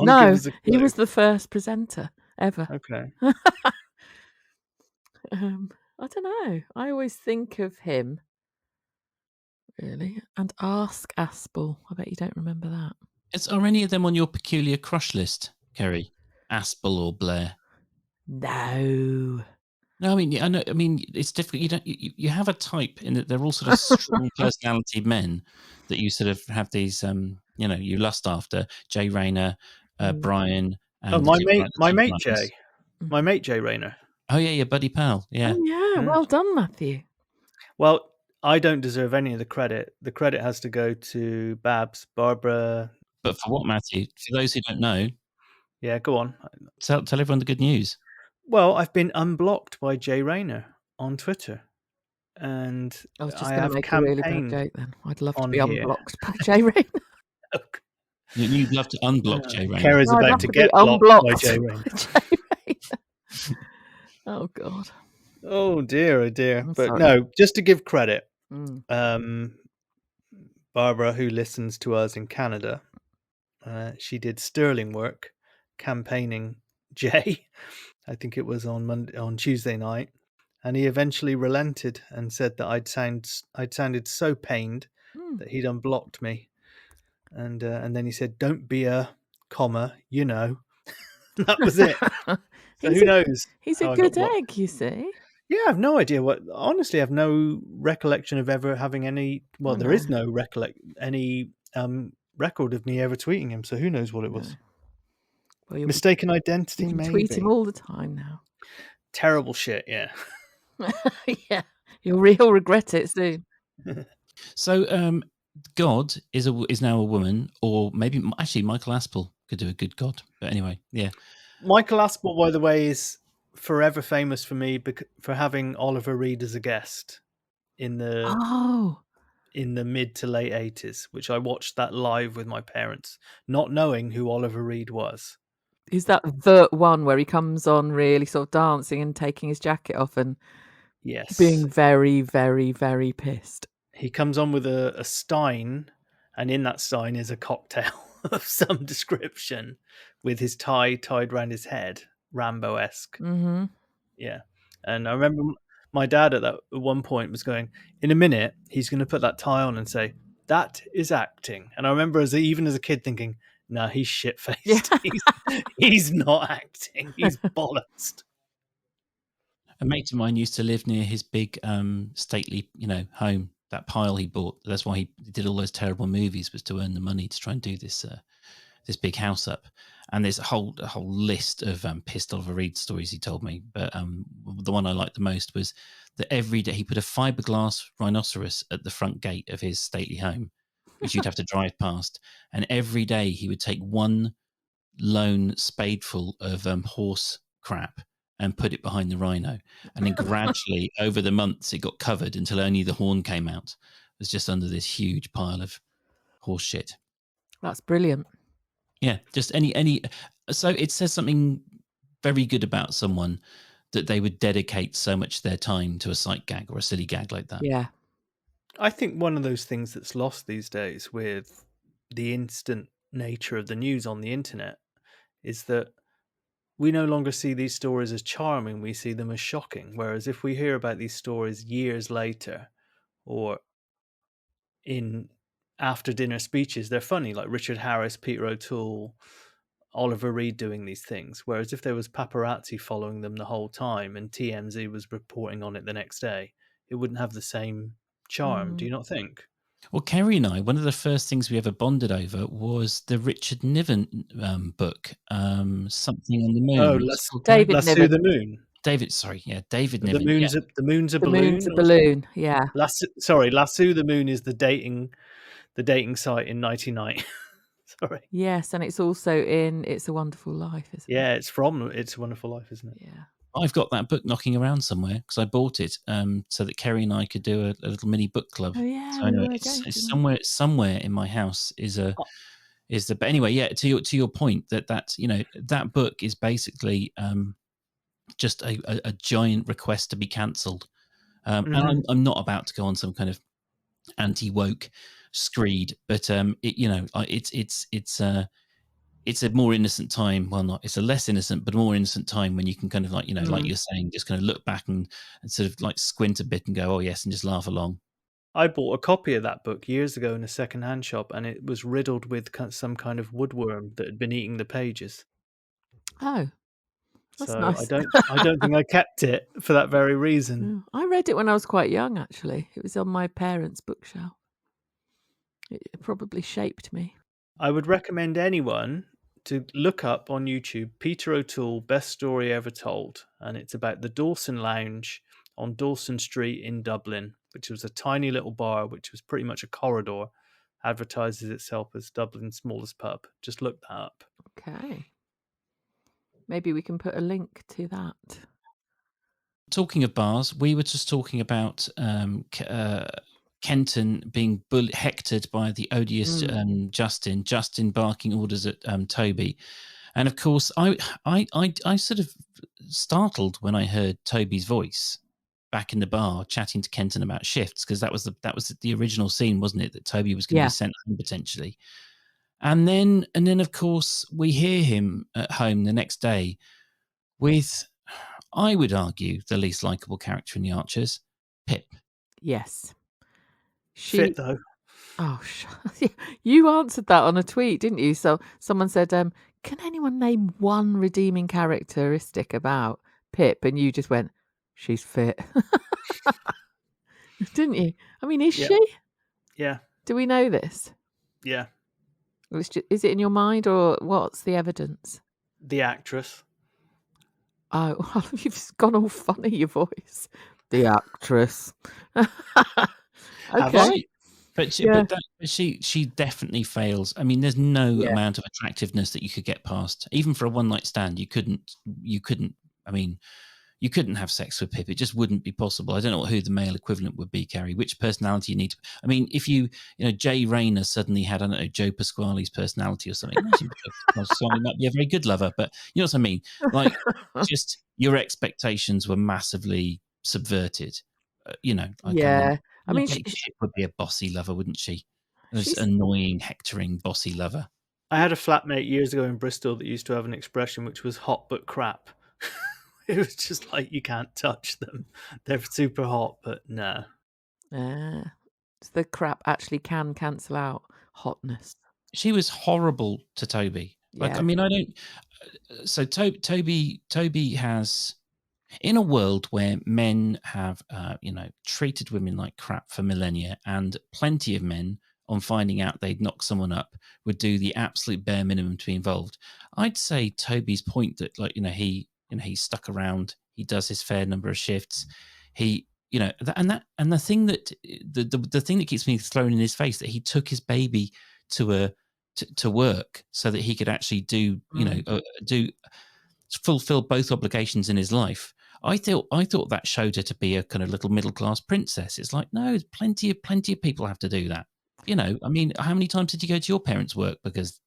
[SPEAKER 4] No,
[SPEAKER 3] he was the first presenter ever.
[SPEAKER 4] Okay.
[SPEAKER 3] I don't know. I always think of him, really, and Ask Aspel. I bet you don't remember that.
[SPEAKER 2] Are any of them on your peculiar crush list, Kerry? Aspel or Blair?
[SPEAKER 3] No.
[SPEAKER 2] No, I know. I mean, it's difficult. You have a type in that they're all sort of strong personality men that you sort of have these, you lust after. Jay Rayner, Brian. And
[SPEAKER 4] my mate Jay Rayner.
[SPEAKER 2] Oh yeah, your buddy pal. Yeah.
[SPEAKER 3] Oh yeah. Well done, Matthew.
[SPEAKER 4] Well, I don't deserve any of the credit. The credit has to go to Babs, Barbara.
[SPEAKER 2] But for what, Matthew? For those who don't know.
[SPEAKER 4] Yeah, go on.
[SPEAKER 2] Tell everyone the good news.
[SPEAKER 4] Well, I've been unblocked by Jay Rayner on Twitter, and
[SPEAKER 3] I was just going to make a really bad joke. Then I'd love to be unblocked by Jay Rayner.
[SPEAKER 2] You'd love to unblock Jay Rayner.
[SPEAKER 4] Kara's about to get blocked by Jay Rayner.
[SPEAKER 3] Oh God.
[SPEAKER 4] Oh dear, but sorry. No, just to give credit, Barbara, who listens to us in Canada, she did sterling work campaigning Jay. I think it was on Tuesday night, and he eventually relented and said that I'd sounded so pained that he'd unblocked me, and then he said, "Don't be a comma, That was it. So who knows?
[SPEAKER 3] He's a good egg, you see.
[SPEAKER 4] Yeah, I have no idea honestly, I have no recollection of ever having any. Well, there is no any record of me ever tweeting him. So who knows what it was? Well, mistaken identity, maybe.
[SPEAKER 3] Tweet him all the time now.
[SPEAKER 4] Terrible shit, yeah.
[SPEAKER 3] Yeah, you'll regret it soon.
[SPEAKER 2] So, God is now a woman, or maybe actually Michael Aspel could do a good God. But anyway, yeah.
[SPEAKER 4] Michael Aspel, by the way, is forever famous for me for having Oliver Reed as a guest in the mid to late 80s, which I watched that live with my parents, not knowing who Oliver Reed was.
[SPEAKER 3] Is that the one where he comes on really sort of dancing and taking his jacket off and being very, very, very pissed?
[SPEAKER 4] He comes on with a stein, and in that stein is a cocktail of some description with his tie tied around his head, Rambo-esque.
[SPEAKER 3] Mm-hmm.
[SPEAKER 4] Yeah. And I remember my dad at one point was going, in a minute, he's going to put that tie on and say, that is acting. And I remember even as a kid thinking, no, he's shit-faced. Yeah. He's not acting. He's bollocksed.
[SPEAKER 2] A mate of mine used to live near his big, stately, home. That pile he bought. That's why he did all those terrible movies, was to earn the money to try and do this big house up. And there's a whole list of pissed Oliver Reed stories he told me. But the one I liked the most was that every day he put a fiberglass rhinoceros at the front gate of his stately home, which you'd have to drive past. And every day he would take one lone spadeful of horse crap and put it behind the rhino. And then gradually over the months it got covered until only the horn came out. It was just under this huge pile of horse shit.
[SPEAKER 3] That's brilliant.
[SPEAKER 2] Yeah, just any. So it says something very good about someone that they would dedicate so much of their time to a sight gag or a silly gag like that.
[SPEAKER 3] Yeah.
[SPEAKER 4] I think one of those things that's lost these days with the instant nature of the news on the internet is that we no longer see these stories as charming, we see them as shocking. Whereas if we hear about these stories years later or in after dinner speeches, they're funny, like Richard Harris, Peter O'Toole, Oliver Reed doing these things. Whereas if there was paparazzi following them the whole time and TMZ was reporting on it the next day, it wouldn't have the same charm. Do you not think?
[SPEAKER 2] Well, Kerry and I, one of the first things we ever bonded over was the Richard Niven book, Something on the Moon.
[SPEAKER 4] Oh,
[SPEAKER 3] David
[SPEAKER 4] Lasso
[SPEAKER 3] Niven.
[SPEAKER 4] the Moon.
[SPEAKER 2] David Niven.
[SPEAKER 4] The moon's a
[SPEAKER 3] The
[SPEAKER 4] balloon.
[SPEAKER 3] moon's a balloon. Yeah.
[SPEAKER 4] Lasso the Moon is the dating site in 1990. Sorry.
[SPEAKER 3] Yes, and it's also in It's a Wonderful Life, isn't it?
[SPEAKER 4] Yeah, it's from It's a Wonderful Life, isn't it?
[SPEAKER 3] Yeah.
[SPEAKER 2] I've got that book knocking around somewhere because I bought it so that Kerry and I could do a little mini book club.
[SPEAKER 3] Oh yeah.
[SPEAKER 2] So anyway, it's somewhere in my house but anyway, yeah. To your point that that book is basically just a giant request to be cancelled. And I'm not about to go on some kind of anti-woke screed, but it's a more innocent time. Well, not it's a less innocent, but a more innocent time when you can kind of like like you're saying, just kind of look back and sort of like squint a bit and go, oh yes, and just laugh along.
[SPEAKER 4] I bought a copy of that book years ago in a second-hand shop, and it was riddled with some kind of woodworm that had been eating the pages.
[SPEAKER 3] Oh, that's
[SPEAKER 4] So
[SPEAKER 3] nice.
[SPEAKER 4] I don't think I kept it for that very reason.
[SPEAKER 3] I read it when I was quite young, actually. It was on my parents' bookshelf. It probably shaped me.
[SPEAKER 4] I would recommend anyone to look up on YouTube Peter O'Toole, Best Story Ever Told, and it's about the Dawson Lounge on Dawson Street in Dublin, which was a tiny little bar, which was pretty much a corridor, advertises itself as Dublin's smallest pub. Just look that up.
[SPEAKER 3] Okay. Maybe we can put a link to that.
[SPEAKER 2] Talking of bars, we were just talking about Kenton being hectored by the odious Justin barking orders at Toby. And of course, I sort of startled when I heard Toby's voice back in the bar chatting to Kenton about shifts, because that was the original scene, wasn't it? That Toby was going to be sent home potentially. And then of course we hear him at home the next day with, I would argue, the least likable character in The Archers, Pip.
[SPEAKER 3] Yes.
[SPEAKER 4] Fit though.
[SPEAKER 3] Oh, you answered that on a tweet, didn't you? So someone said, can anyone name one redeeming characteristic about Pip? And you just went, she's fit. Didn't you? I mean, is she?
[SPEAKER 4] Yeah.
[SPEAKER 3] Do we know this?
[SPEAKER 4] Yeah.
[SPEAKER 3] Is it in your mind, or what's the evidence?
[SPEAKER 4] The actress.
[SPEAKER 3] Oh, well, you've gone all funny, your voice. The actress. Okay.
[SPEAKER 2] But she definitely fails. I mean, there's no amount of attractiveness that you could get past. Even for a one night stand, you couldn't. I mean, you couldn't have sex with Pip. It just wouldn't be possible. I don't know who the male equivalent would be, Carrie. Which personality you need to... I mean, if Jay Rayner suddenly had, I don't know, Joe Pasquale's personality or something, Joe Pasquale might be a very good lover, but you know what I mean? Like, just your expectations were massively subverted.
[SPEAKER 3] I mean,
[SPEAKER 2] she would be a bossy lover, wouldn't she? This annoying, hectoring, bossy lover.
[SPEAKER 4] I had a flatmate years ago in Bristol that used to have an expression which was hot but crap. It was just like, you can't touch them. They're super hot, but no.
[SPEAKER 3] So the crap actually can cancel out hotness.
[SPEAKER 2] She was horrible to Toby. Like, I mean, I don't... So Toby has... In a world where men have, treated women like crap for millennia, and plenty of men, on finding out they'd knock someone up, would do the absolute bare minimum to be involved, I'd say Toby's point that, he stuck around, he does his fair number of shifts, he, and the thing that the thing that keeps me thrown in his face, that he took his baby to work so that he could actually do fulfill both obligations in his life. I thought that showed her to be a kind of little middle class princess. It's like, no, plenty of people have to do that. I mean, how many times did you go to your parents' work because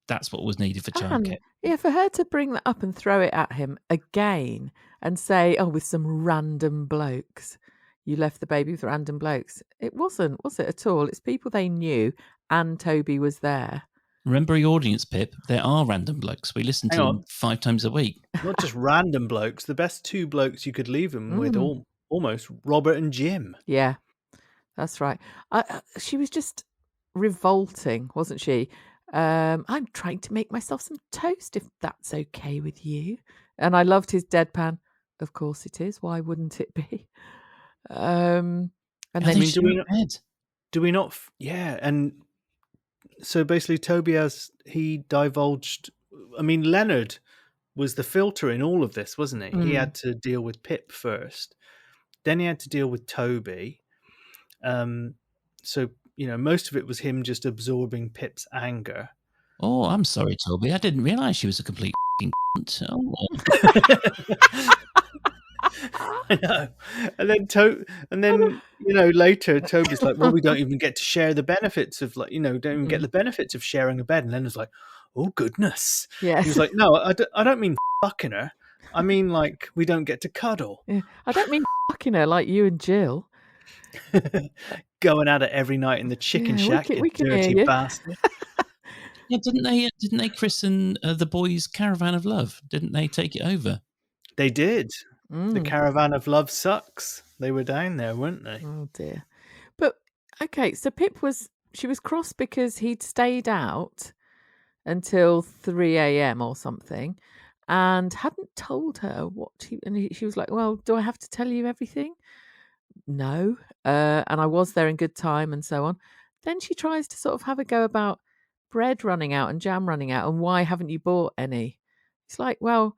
[SPEAKER 2] that's what was needed for childcare?
[SPEAKER 3] Yeah, for her to bring that up and throw it at him again and say, "Oh, with some random blokes, you left the baby with random blokes." It wasn't, was it at all? It's people they knew, and Toby was there.
[SPEAKER 2] Remember your audience, Pip. There are random blokes. We listen to them 5 times a week.
[SPEAKER 4] Not just random blokes. The best 2 blokes you could leave them with, almost Robert and Jim.
[SPEAKER 3] Yeah, that's right. She was just revolting, wasn't she? I'm trying to make myself some toast, if that's okay with you. And I loved his deadpan. Of course it is. Why wouldn't it be? And then
[SPEAKER 4] do we not? Yeah, and so basically, Toby he divulged. I mean, Leonard was the filter in all of this, wasn't he? He had to deal with Pip first, then he had to deal with Toby. So most of it was him just absorbing Pip's anger.
[SPEAKER 2] Oh, I'm sorry, Toby. I didn't realise she was a complete cunt. Oh.
[SPEAKER 4] I know. And then later Toby's like, well, we don't even get to share the benefits of don't even get the benefits of sharing a bed. And Leonard's like, oh goodness.
[SPEAKER 3] Yeah.
[SPEAKER 4] He was like, no, I don't mean fucking her. I mean, like, we don't get to cuddle.
[SPEAKER 3] Yeah. I don't mean fucking her like you and Jill.
[SPEAKER 4] Going at it every night in the chicken shack,
[SPEAKER 3] we can
[SPEAKER 4] dirty
[SPEAKER 3] hear you.
[SPEAKER 4] bastard.
[SPEAKER 2] Yeah, didn't they christen the boys' Caravan of Love? Didn't they take it over?
[SPEAKER 4] They did. The Caravan of Love sucks. They were down there, weren't they?
[SPEAKER 3] Oh dear. But okay, so she was cross because he'd stayed out until 3 a.m. or something and hadn't told her she was like, well, do I have to tell you everything? No. And I was there in good time and so on. Then she tries to sort of have a go about bread running out and jam running out and why haven't you bought any? It's like, well,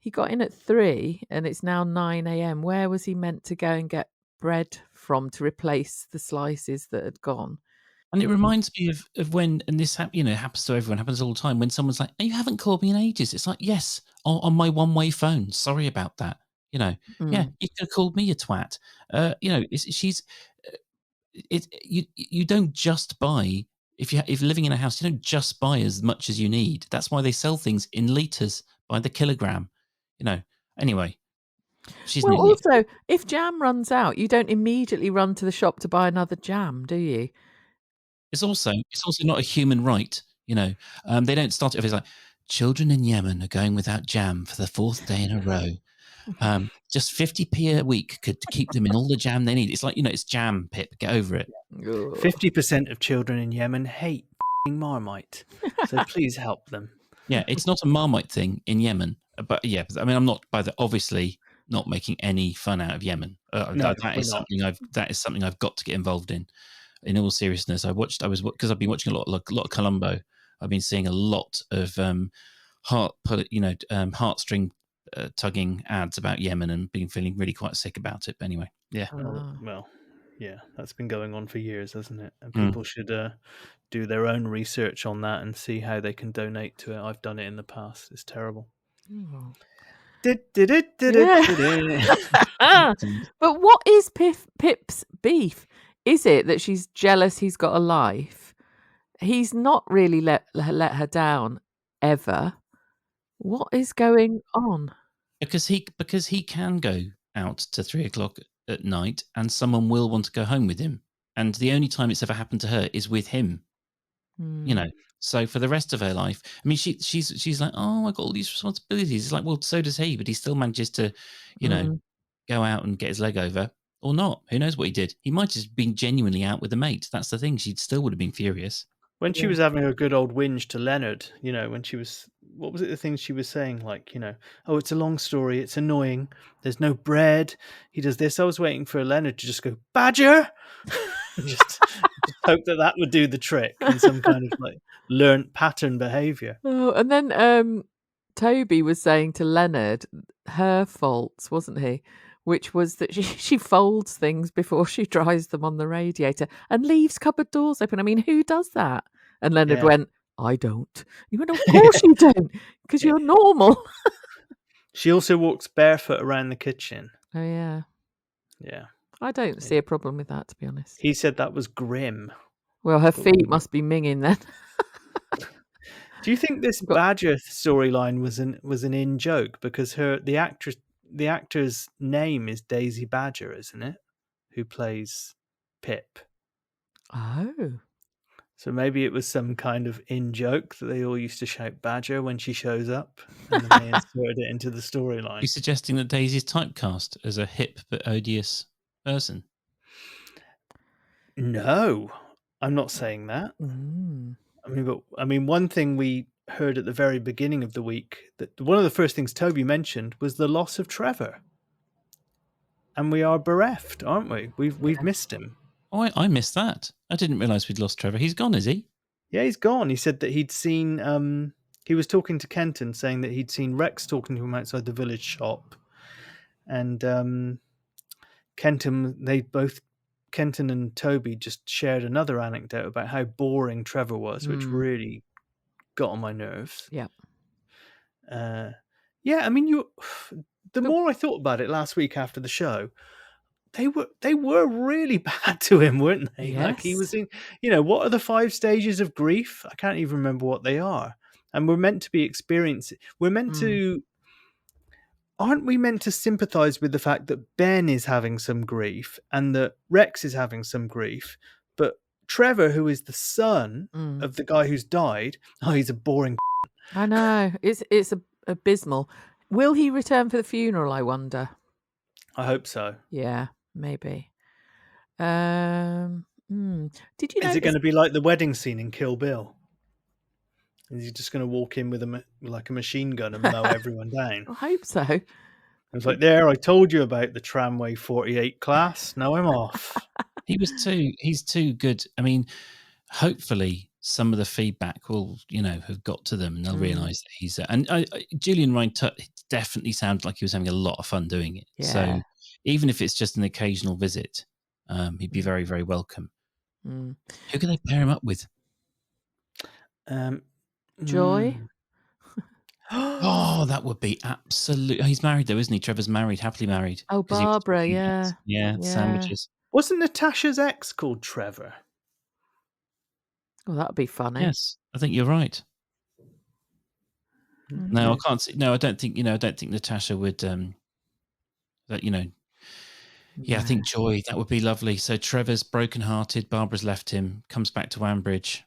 [SPEAKER 3] he got in at 3 and it's now 9 a.m. Where was he meant to go and get bread from to replace the slices that had gone?
[SPEAKER 2] And it reminds me of when, and this happens to everyone, happens all the time, when someone's like, oh, you haven't called me in ages. It's like, yes, on my one-way phone. Sorry about that. Yeah, you could have called me a twat. You don't just buy, if you're living in a house, you don't just buy as much as you need. That's why they sell things in litres by the kilogram. Anyway, she's
[SPEAKER 3] well. Also, if jam runs out, you don't immediately run to the shop to buy another jam, do you?
[SPEAKER 2] It's also not a human right. They don't start it if it's like, children in Yemen are going without jam for the 4th day in a row. Just 50p a week could keep them in all the jam they need. It's like, it's jam, Pip. Get over it.
[SPEAKER 4] 50% of children in Yemen hate Marmite, so please help them.
[SPEAKER 2] Yeah, it's not a Marmite thing in Yemen, but yeah, I mean, I'm not obviously not making any fun out of Yemen.
[SPEAKER 4] No,
[SPEAKER 2] that is something I've got to get involved in. In all seriousness, because I've been watching a lot of Columbo. I've been seeing a lot of heartstring tugging ads about Yemen and been feeling really quite sick about it. But anyway, yeah.
[SPEAKER 4] Well, yeah, that's been going on for years, hasn't it? And people should do their own research on that and see how they can donate to it. I've done it in the past. It's terrible.
[SPEAKER 3] Oh.
[SPEAKER 4] Yeah.
[SPEAKER 3] But what is Pip's beef? Is it that she's jealous he's got a life? He's not really let her down ever. What is going on?
[SPEAKER 2] Because he can go out to 3 o'clock at night and someone will want to go home with him. And the only time it's ever happened to her is with him. So for the rest of her life, I mean, she's like, oh, I got all these responsibilities. It's like, well, so does he, but he still manages to, go out and get his leg over. Or not. Who knows what he did? He might have just been genuinely out with a mate. That's the thing. She still would have been furious.
[SPEAKER 4] When she was having a good old whinge to Leonard, when she was, what was it, the things she was saying? Like, oh, it's a long story. It's annoying. There's no bread. He does this. I was waiting for Leonard to just go, Badger! just hope that would do the trick in some kind of like learnt pattern behavior.
[SPEAKER 3] Oh, and then Toby was saying to Leonard her faults, wasn't he? Which was that she folds things before she dries them on the radiator and leaves cupboard doors open. I mean, who does that? And Leonard went, I don't. You went, of course you don't, because you're normal.
[SPEAKER 4] She also walks barefoot around the kitchen.
[SPEAKER 3] Oh, yeah.
[SPEAKER 4] Yeah.
[SPEAKER 3] I don't see a problem with that, to be honest.
[SPEAKER 4] He said that was grim.
[SPEAKER 3] Well, her feet must be minging then.
[SPEAKER 4] Do you think this Badger storyline was an in joke? Because the actor's name is Daisy Badger, isn't it? Who plays Pip.
[SPEAKER 3] Oh.
[SPEAKER 4] So maybe it was some kind of in joke that they all used to shout Badger when she shows up, and then they inserted it into the storyline.
[SPEAKER 2] Are you suggesting that Daisy's typecast as a hip but odious person?
[SPEAKER 4] No, I'm not saying that. I mean, one thing we heard at the very beginning of the week, that one of the first things Toby mentioned was the loss of Trevor, and we are bereft, aren't we? We've missed him.
[SPEAKER 2] Oh, I missed that. I didn't realise we'd lost Trevor. He's gone, is he?
[SPEAKER 4] Yeah, he's gone. He said that he'd seen. He was talking to Kenton, saying that he'd seen Rex talking to him outside the village shop, and Kenton and Toby just shared another anecdote about how boring Trevor was, which really got on my nerves.
[SPEAKER 3] Yeah.
[SPEAKER 4] I mean, the more I thought about it last week after the show, they were really bad to him, weren't they?
[SPEAKER 3] Yes.
[SPEAKER 4] Like he was in, what are the 5 stages of grief? I can't even remember what they are. And we're meant to be experiencing. We're meant to. Aren't we meant to sympathize with the fact that Ben is having some grief and that Rex is having some grief, but Trevor, who is the son of the guy who's died, he's a boring.
[SPEAKER 3] I know, it's abysmal. Will he return for the funeral, I wonder?
[SPEAKER 4] I hope so.
[SPEAKER 3] Yeah, maybe. Did you know?
[SPEAKER 4] Is it going to be like the wedding scene in Kill Bill? Is he just going to walk in with a machine gun and mow everyone down?
[SPEAKER 3] I hope so.
[SPEAKER 4] I was like, there, I told you about the Tramway 48 class. Now I'm off.
[SPEAKER 2] He's too good. I mean, hopefully some of the feedback will, have got to them and they'll realise that he's... and Julian Ryan definitely sounded like he was having a lot of fun doing it.
[SPEAKER 3] Yeah.
[SPEAKER 2] So even if it's just an occasional visit, he'd be very, very welcome. Who can they pair him up with?
[SPEAKER 3] Joy?
[SPEAKER 2] Oh, that would be absolute. He's married though, isn't he? Trevor's married, happily married.
[SPEAKER 3] Oh, Barbara, yeah.
[SPEAKER 2] Yeah, sandwiches.
[SPEAKER 4] Wasn't Natasha's ex called Trevor?
[SPEAKER 3] Oh, that would be funny.
[SPEAKER 2] Yes, I think you're right. No, I can't see. No, I don't think. I don't think Natasha would. That Yeah, I think Joy. That would be lovely. So Trevor's brokenhearted. Barbara's left him. Comes back to Ambridge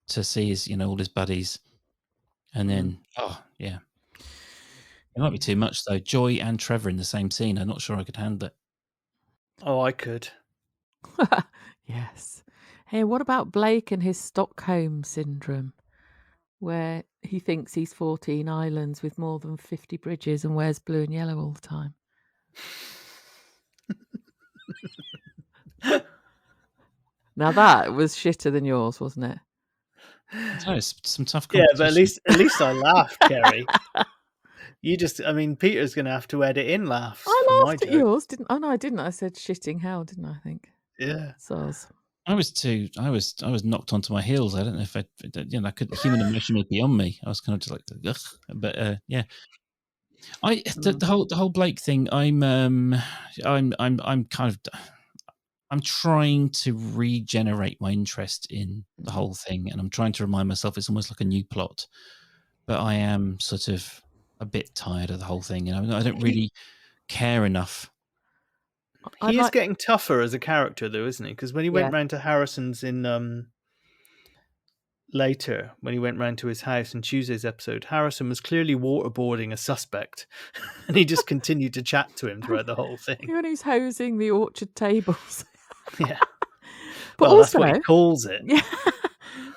[SPEAKER 2] to see his, all his buddies, and then it might be too much though. Joy and Trevor in the same scene. I'm not sure I could handle it.
[SPEAKER 4] Oh, I could.
[SPEAKER 3] Yes. Hey, what about Blake and his Stockholm syndrome, where he thinks he's 14 islands with more than 50 bridges and wears blue and yellow all the time? Now that was shitter than yours, wasn't it?
[SPEAKER 2] It's some tough
[SPEAKER 4] Yeah,
[SPEAKER 2] competition.
[SPEAKER 4] but at least I laughed, Kerry. Peter's going to have to edit in laughs.
[SPEAKER 3] I laughed at yours, didn't? Oh no, I didn't. I said shitting hell, didn't I? I think.
[SPEAKER 4] Yeah.
[SPEAKER 3] Soz.
[SPEAKER 2] I was knocked onto my heels. I don't know if I human emotion was beyond me. I was kind of just like, ugh. But yeah. The whole Blake thing. I'm trying to regenerate my interest in the whole thing, and I'm trying to remind myself it's almost like a new plot. But I am sort of a bit tired of the whole thing, and I don't really care enough.
[SPEAKER 4] He is getting tougher as a character, though, isn't he? Because when he went round to Harrison's in later, when he went round to his house in Tuesday's episode, Harrison was clearly waterboarding a suspect, and he just continued to chat to him throughout the whole thing.
[SPEAKER 3] When he's hosing the orchard tables.
[SPEAKER 4] Yeah.
[SPEAKER 3] But
[SPEAKER 4] well,
[SPEAKER 3] also,
[SPEAKER 4] that's what he calls it.
[SPEAKER 3] Yeah.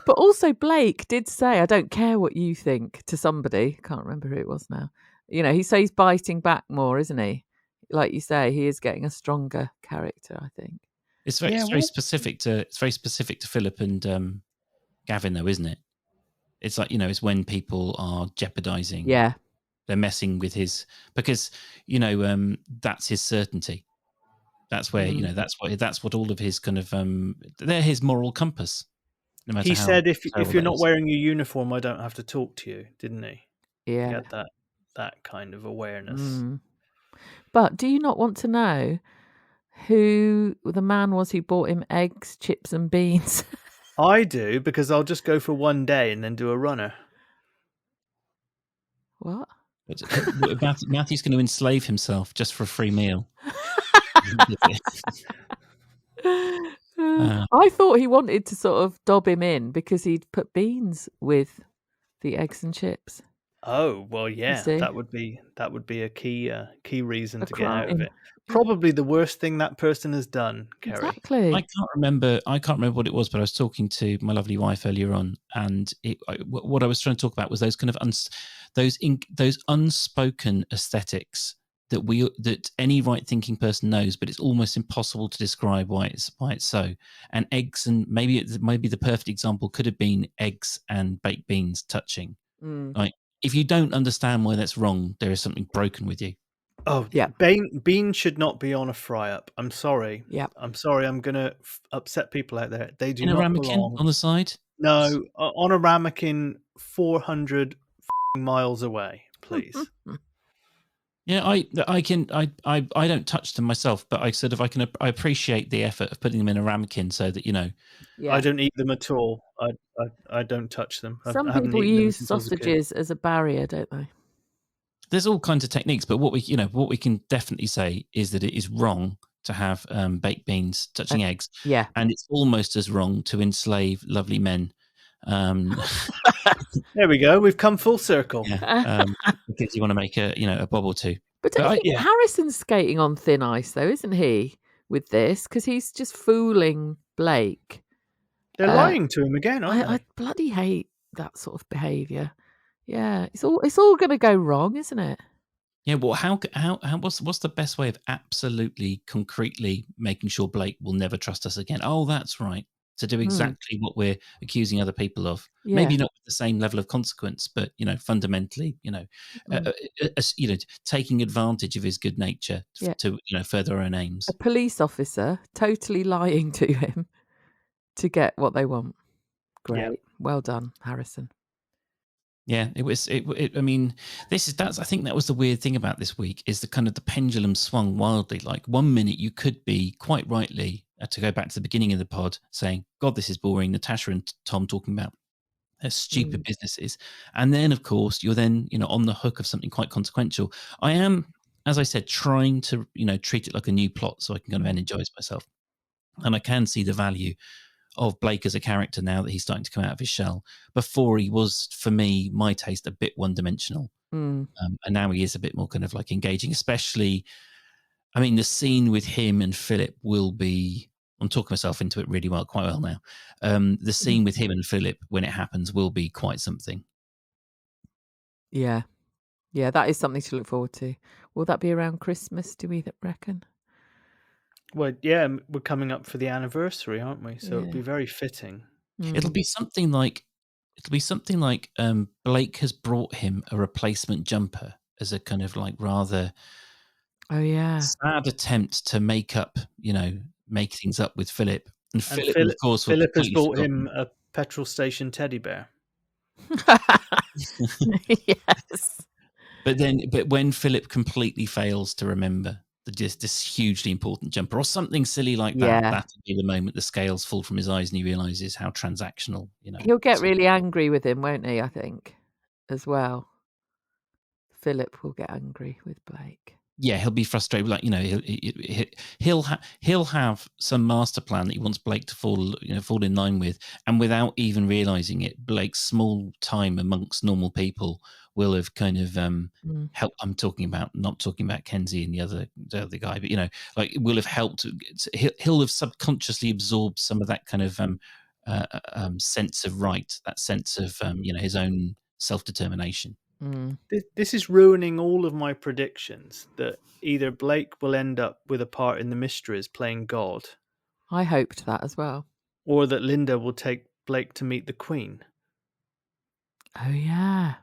[SPEAKER 3] But also Blake did say, I don't care what you think, to somebody. Can't remember who it was now. He's biting back more, isn't he? Like you say, he is getting a stronger character, I think.
[SPEAKER 2] It's very specific to Phillip and Gavin, though, isn't it? It's like, it's when people are jeopardizing.
[SPEAKER 3] Yeah.
[SPEAKER 2] They're messing with his, because, that's his certainty. That's where, that's what all of his kind of, they're his moral compass. No matter
[SPEAKER 4] he
[SPEAKER 2] how
[SPEAKER 4] said, if you're not
[SPEAKER 2] is.
[SPEAKER 4] wearing your uniform, I don't have to talk to you, didn't he?
[SPEAKER 3] Yeah.
[SPEAKER 4] He had that kind of awareness.
[SPEAKER 3] Mm. But do you not want to know who the man was who bought him eggs, chips and beans?
[SPEAKER 4] I do, because I'll just go for one day and then do a runner.
[SPEAKER 3] What?
[SPEAKER 2] Matthew's going to enslave himself just for a free meal.
[SPEAKER 3] I thought he wanted to sort of dob him in because he'd put beans with the eggs and chips.
[SPEAKER 4] Oh, well, yeah, that would be a key reason to get out of it. Probably the worst thing that person has done, Kerry.
[SPEAKER 3] Exactly.
[SPEAKER 2] I can't remember what it was, but I was talking to my lovely wife earlier on, and what I was trying to talk about was those kind of those unspoken aesthetics that any right-thinking person knows, but it's almost impossible to describe why it's so. And eggs, and maybe the perfect example could have been eggs and baked beans touching. Like, if you don't understand why that's wrong, there is something broken with you.
[SPEAKER 4] Oh, yeah. Beans should not be on a fry-up. I'm sorry.
[SPEAKER 3] Yeah.
[SPEAKER 4] I'm sorry. I'm going to upset people out there. They do
[SPEAKER 2] in
[SPEAKER 4] not
[SPEAKER 2] a ramekin
[SPEAKER 4] belong
[SPEAKER 2] on the side.
[SPEAKER 4] No, on a ramekin 400 miles away, please.
[SPEAKER 2] Yeah, I don't touch them myself, but I appreciate the effort of putting them in a ramekin so that
[SPEAKER 3] Yeah.
[SPEAKER 4] I don't eat them at all. I don't touch them.
[SPEAKER 3] Some people use sausages as a barrier, don't they?
[SPEAKER 2] There's all kinds of techniques, but what we can definitely say is that it is wrong to have baked beans touching eggs.
[SPEAKER 3] Yeah,
[SPEAKER 2] and it's almost as wrong to enslave lovely men.
[SPEAKER 4] There we go. We've come full circle.
[SPEAKER 2] Yeah, because you want to make a bob or two.
[SPEAKER 3] But I think Harrison's skating on thin ice, though, isn't he? With this, because he's just fooling Blake.
[SPEAKER 4] They're lying to him again, aren't they?
[SPEAKER 3] I bloody hate that sort of behaviour. Yeah, it's all going to go wrong, isn't it?
[SPEAKER 2] Yeah, well, what's the best way of absolutely concretely making sure Blake will never trust us again? Oh, that's right. To do exactly what we're accusing other people of. Yeah. Maybe not with the same level of consequence, but fundamentally, taking advantage of his good nature to further our own aims.
[SPEAKER 3] A police officer totally lying to him to get what they want. Great, yeah. Well done, Harrison.
[SPEAKER 2] Yeah, it was. I mean, I think that was the weird thing about this week is the pendulum swung wildly. Like 1 minute you could be quite rightly, to go back to the beginning of the pod, saying, God, this is boring. Natasha and Tom talking about their stupid businesses. And then, of course, you're then, on the hook of something quite consequential. I am, as I said, trying to, treat it like a new plot so I can kind of energize myself. And I can see the value of Blake as a character now that he's starting to come out of his shell. Before he was, for me, my taste, a bit one-dimensional. And now he is a bit more kind of like engaging, especially, I mean, the scene with him and Phillip will be, I'm talking myself into it quite well now. The scene with him and Phillip, when it happens, will be quite something.
[SPEAKER 3] Yeah. Yeah, that is something to look forward to. Will that be around Christmas, do we reckon?
[SPEAKER 4] Well, yeah, we're coming up for the anniversary, aren't we? So it'll be very fitting.
[SPEAKER 2] It'll be something like Blake has brought him a replacement jumper as a kind of like rather sad attempt to make things up with Phillip. And Phillip, of course,
[SPEAKER 4] Phillip has bought him a petrol station teddy bear.
[SPEAKER 3] Yes.
[SPEAKER 2] But when Phillip completely fails to remember this hugely important jumper or something silly like that, that'll be the moment the scales fall from his eyes and he realizes how transactional,
[SPEAKER 3] He'll get really angry with him, won't he? I think, as well. Phillip will get angry with Blake.
[SPEAKER 2] Yeah, he'll be frustrated. Like he'll have some master plan that he wants Blake to fall in line with, and without even realizing it, Blake's small time amongst normal people will have kind of helped. I'm not talking about Kenzie and the other guy, but will have helped. He'll have subconsciously absorbed some of that kind of sense of right, that sense of his own self-determination.
[SPEAKER 4] This is ruining all of my predictions that either Blake will end up with a part in the Mysteries playing God,
[SPEAKER 3] I hoped that as well.
[SPEAKER 4] or that Linda will take Blake to meet the Queen.
[SPEAKER 3] Oh yeah,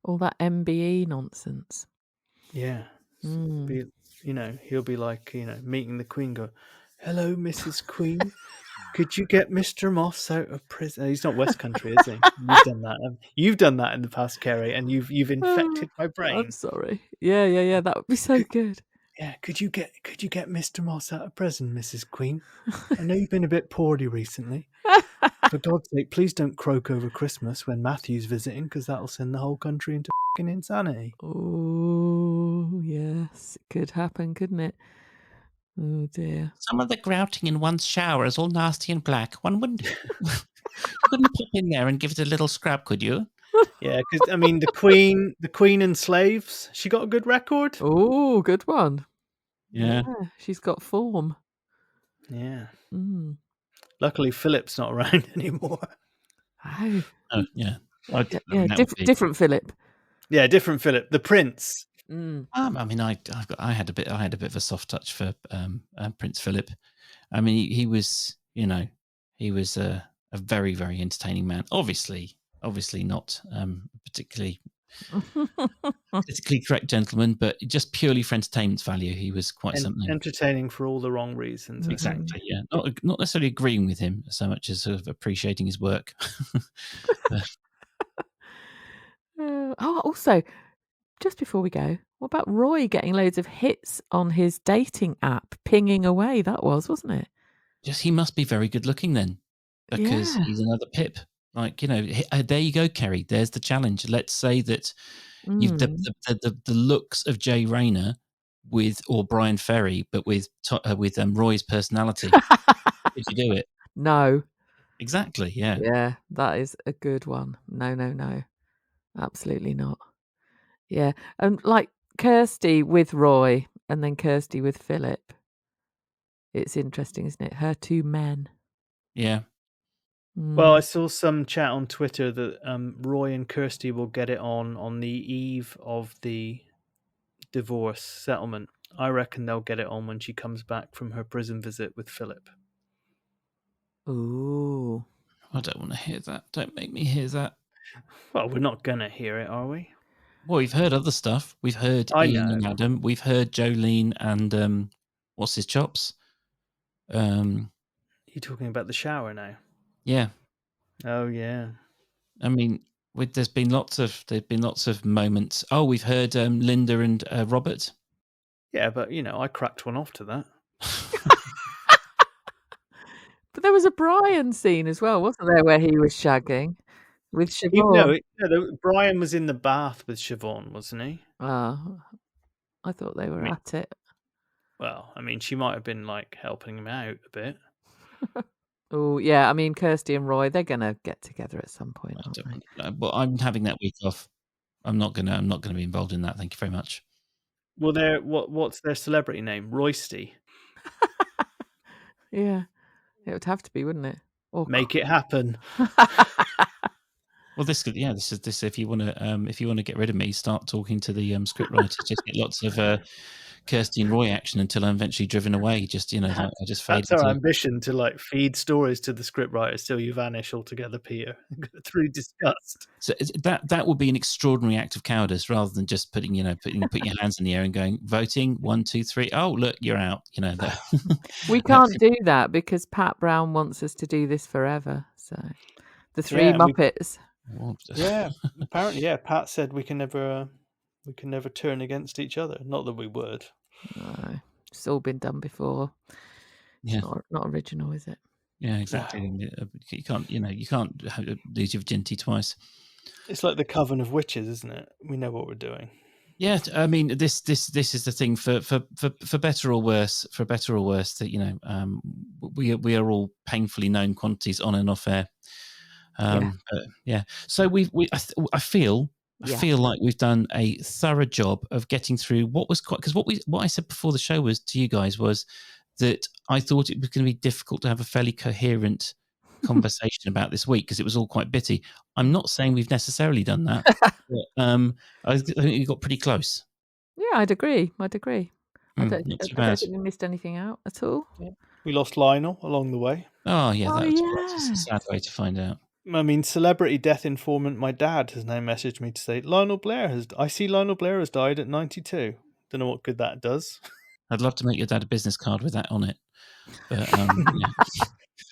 [SPEAKER 3] all that MBE nonsense.
[SPEAKER 4] Yeah. He'll be like, meeting the Queen, go, "Hello, Mrs. Queen. Could you get Mr. Moss out of prison?" He's not West Country, is he? You've done that. You've done that in the past, Kerry, and you've infected my brain.
[SPEAKER 3] I'm sorry. Yeah. That would be so good.
[SPEAKER 4] Yeah, could you get Mr. Moss out of prison, Mrs. Queen? I know you've been a bit poorly recently. For God's sake, please don't croak over Christmas when Matthew's visiting, because that'll send the whole country into fucking insanity.
[SPEAKER 3] Oh yes, it could happen, couldn't it? Oh dear.
[SPEAKER 2] Some of the grouting in one's shower is all nasty and black. One wouldn't couldn't pop in there and give it a little scrub, could you?
[SPEAKER 4] Yeah, because the Queen and slaves, she got a good record.
[SPEAKER 3] Oh, good one.
[SPEAKER 2] Yeah.
[SPEAKER 3] She's got form.
[SPEAKER 4] Yeah.
[SPEAKER 3] Mm.
[SPEAKER 4] Luckily, Philip's not around anymore.
[SPEAKER 3] Oh.
[SPEAKER 2] Yeah.
[SPEAKER 3] Different Philip.
[SPEAKER 4] Yeah, different Philip, the Prince.
[SPEAKER 2] I mean, I had a bit of a soft touch for Prince Philip. I mean, he was a very, very entertaining man. Obviously not particularly politically correct gentleman, but just purely for entertainment's value, he was quite something.
[SPEAKER 4] Entertaining for all the wrong reasons.
[SPEAKER 2] Exactly. Yeah, not necessarily agreeing with him so much as sort of appreciating his work.
[SPEAKER 3] Also, just before we go, what about Roy getting loads of hits on his dating app, pinging away? That wasn't it?
[SPEAKER 2] Just he must be very good looking then, because he's another Pip. Like, there you go, Kerry. There's the challenge. Let's say that you've the looks of Jay Rayner or Brian Ferry, but with Roy's personality. Did you do it?
[SPEAKER 3] No.
[SPEAKER 2] Exactly. Yeah.
[SPEAKER 3] Yeah, that is a good one. No. Absolutely not. Yeah. And like Kirsty with Roy and then Kirsty with Philip. It's interesting, isn't it? Her two men.
[SPEAKER 2] Yeah.
[SPEAKER 4] Well, I saw some chat on Twitter that Roy and Kirsty will get it on the eve of the divorce settlement. I reckon they'll get it on when she comes back from her prison visit with Philip.
[SPEAKER 3] Ooh.
[SPEAKER 2] I don't want to hear that. Don't make me hear that.
[SPEAKER 4] Well, we're not going to hear it, are we?
[SPEAKER 2] Well, we've heard other stuff. We've heard Ian and Adam. We've heard Jolene and what's his chops?
[SPEAKER 4] You're talking about the shower now?
[SPEAKER 2] Yeah.
[SPEAKER 4] Oh yeah.
[SPEAKER 2] I mean, there's been lots of moments. Oh, we've heard Linda and Robert.
[SPEAKER 4] Yeah, but I cracked one off to that.
[SPEAKER 3] But there was a Brian scene as well, wasn't there, where he was shagging with Siobhan?
[SPEAKER 4] Brian was in the bath with Siobhan, wasn't he?
[SPEAKER 3] I thought they were at it.
[SPEAKER 4] Well, I mean, she might have been like helping him out a bit.
[SPEAKER 3] Oh yeah, I mean, Kirsty and Roy, they're gonna get together at some point, aren't they?
[SPEAKER 2] Well, I'm having that week off. I'm not gonna be involved in that. Thank you very much.
[SPEAKER 4] Well, what's their celebrity name? Roysty.
[SPEAKER 3] Yeah, it would have to be, wouldn't it? Or
[SPEAKER 4] make it happen.
[SPEAKER 2] Well, this is. If you want to get rid of me, start talking to the scriptwriters. Just get lots of Kirsty and Roy action until I'm eventually driven away. Just I just fade.
[SPEAKER 4] That's our ambition, to like feed stories to the scriptwriters till you vanish altogether, Peter, through disgust.
[SPEAKER 2] So that would be an extraordinary act of cowardice, rather than just putting your hands in the air and going voting 1, 2, 3. Oh, look, you're out.
[SPEAKER 3] We can't do that because Pat Brown wants us to do this forever. So the three Muppets.
[SPEAKER 4] Yeah, apparently, yeah. Pat said we can never turn against each other. Not that we would.
[SPEAKER 3] No, it's all been done before.
[SPEAKER 2] Yeah,
[SPEAKER 3] not original, is it?
[SPEAKER 2] Yeah, exactly. You can't lose your virginity twice.
[SPEAKER 4] It's like the Coven of Witches, isn't it? We know what we're doing.
[SPEAKER 2] Yeah, I mean, this is the thing for better or worse. For better or worse, that we are all painfully known quantities on and off air. So I feel like we've done a thorough job of getting through what was quite, because what I said before the show to you guys was that I thought it was going to be difficult to have a fairly coherent conversation about this week because it was all quite bitty. I'm not saying we've necessarily done that, but I think we got pretty close.
[SPEAKER 3] Yeah, I'd agree. I don't
[SPEAKER 2] Not too bad.
[SPEAKER 3] think we missed anything out at all.
[SPEAKER 4] Yeah. We lost Lionel along the way.
[SPEAKER 2] Oh, yeah,
[SPEAKER 3] Oh,
[SPEAKER 2] that's just a sad way to find out.
[SPEAKER 4] I mean, celebrity death informant, my dad has now messaged me to say I see Lionel Blair has died at 92. Don't know what good that does.
[SPEAKER 2] I'd love to make your dad a business card with that on it. But yeah.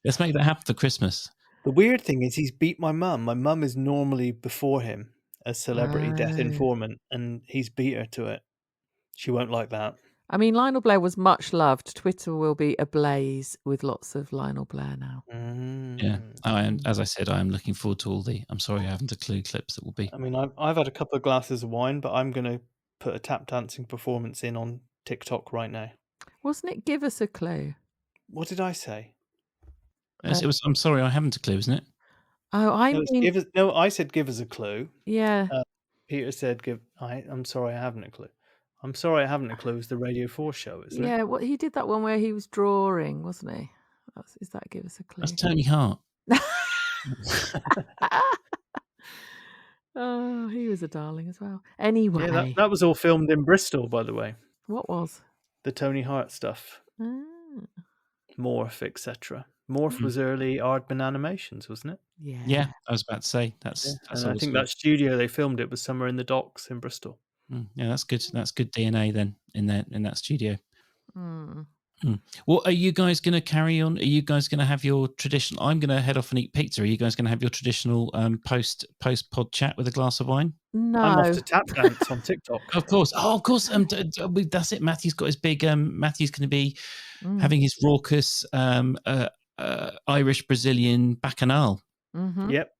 [SPEAKER 2] Let's make that happen for Christmas.
[SPEAKER 4] The weird thing is he's beat my mum. My mum is normally before him as celebrity death informant, and he's beat her to it. She won't like that.
[SPEAKER 3] I mean, Lionel Blair was much loved. Twitter will be ablaze with lots of Lionel Blair now.
[SPEAKER 2] Yeah, as I said, I am looking forward to all the I'm sorry I haven't a clue clips that will be.
[SPEAKER 4] I mean, I've had a couple of glasses of wine, but I'm going to put a tap dancing performance in on TikTok right now.
[SPEAKER 3] Wasn't it Give Us a Clue?
[SPEAKER 4] What did I say?
[SPEAKER 2] It was I'm sorry I haven't a clue, isn't it?
[SPEAKER 3] Oh, I
[SPEAKER 4] said give us a clue.
[SPEAKER 3] Yeah.
[SPEAKER 4] Peter said I'm sorry I haven't a clue. I'm sorry I haven't a clue is the Radio 4 show, isn't it?
[SPEAKER 3] Yeah, well, he did that one where he was drawing, wasn't he? Is that Give Us a Clue?
[SPEAKER 2] That's Tony Hart.
[SPEAKER 3] Oh, he was a darling as well. Anyway.
[SPEAKER 4] Yeah, that was all filmed in Bristol, by the way.
[SPEAKER 3] What was?
[SPEAKER 4] The Tony Hart stuff. Morph, etc. Morph was early Aardman Animations, wasn't it?
[SPEAKER 3] Yeah,
[SPEAKER 2] I was about to say that's
[SPEAKER 4] and I think that studio they filmed it was somewhere in the docks in Bristol.
[SPEAKER 2] Yeah, that's good. That's good DNA then in that studio. Well, are you guys going to carry on? Are you guys going to have your traditional? I'm going to head off and eat pizza. Are you guys going to have your traditional post pod chat with a glass of wine?
[SPEAKER 3] No,
[SPEAKER 4] I'm off to tap dance on TikTok.
[SPEAKER 2] Of course. Oh, of course. That's it. Matthew's got his big. Matthew's going to be having his raucous Irish Brazilian bacchanal.
[SPEAKER 4] Yep,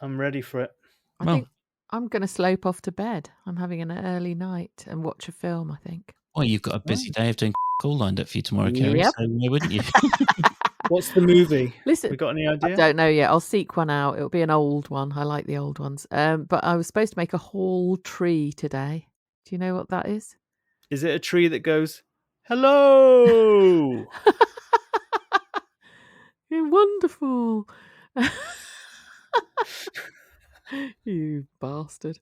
[SPEAKER 4] I'm ready for it.
[SPEAKER 3] I think I'm going to slope off to bed. I'm having an early night and watch a film, I think.
[SPEAKER 2] Well, you've got a busy day of doing call lined up for you tomorrow, Kerry.
[SPEAKER 3] Yep.
[SPEAKER 2] So why wouldn't you?
[SPEAKER 4] What's the movie?
[SPEAKER 3] Listen,
[SPEAKER 4] we got any idea?
[SPEAKER 3] I don't know yet. I'll seek one out. It'll be an old one. I like the old ones. But I was supposed to make a whole tree today. Do you know what that is?
[SPEAKER 4] Is it a tree that goes, hello?
[SPEAKER 3] You're wonderful. You bastard.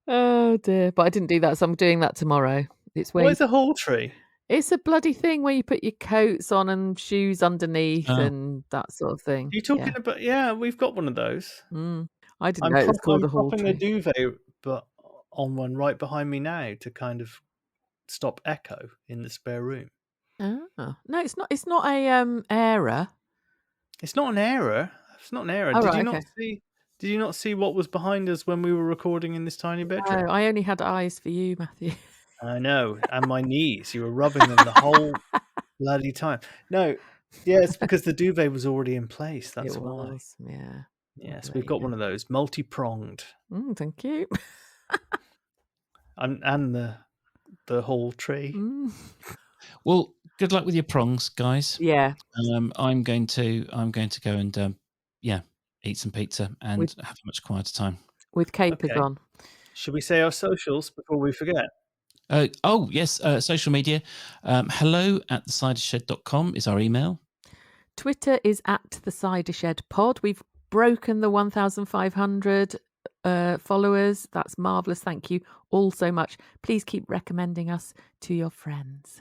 [SPEAKER 3] Oh dear. But I didn't do that, so I'm doing that tomorrow.
[SPEAKER 4] What is a whole tree?
[SPEAKER 3] It's a bloody thing where you put your coats on and shoes underneath and that sort of thing.
[SPEAKER 4] You're talking about, yeah, we've got one of those.
[SPEAKER 3] I didn't know it was called a whole tree.
[SPEAKER 4] I'm propping a duvet but on one right behind me now to kind of stop echo in the spare room.
[SPEAKER 3] Oh. No, it's not. It's not a error.
[SPEAKER 4] It's not an error. It's not an error.
[SPEAKER 3] Oh,
[SPEAKER 4] Did you not see what was behind us when we were recording in this tiny bedroom?
[SPEAKER 3] No, I only had eyes for you, Matthew.
[SPEAKER 4] I know, and my knees. You were rubbing them the whole bloody time. No, yeah, it's because the duvet was already in place. That's why.
[SPEAKER 3] Yeah.
[SPEAKER 4] Yes, we've got one of those multi-pronged.
[SPEAKER 3] Thank you.
[SPEAKER 4] and the whole tree.
[SPEAKER 2] Well, good luck with your prongs, guys.
[SPEAKER 3] Yeah.
[SPEAKER 2] I'm going to go and eat some pizza and have a much quieter time
[SPEAKER 3] with capers on.
[SPEAKER 4] Should we say our socials before we forget?
[SPEAKER 2] Yes, social media. hello@thecidershed.com is our email.
[SPEAKER 3] Twitter is @thecidershed_pod. We've broken the 1,500 followers. That's marvellous. Thank you all so much. Please keep recommending us to your friends.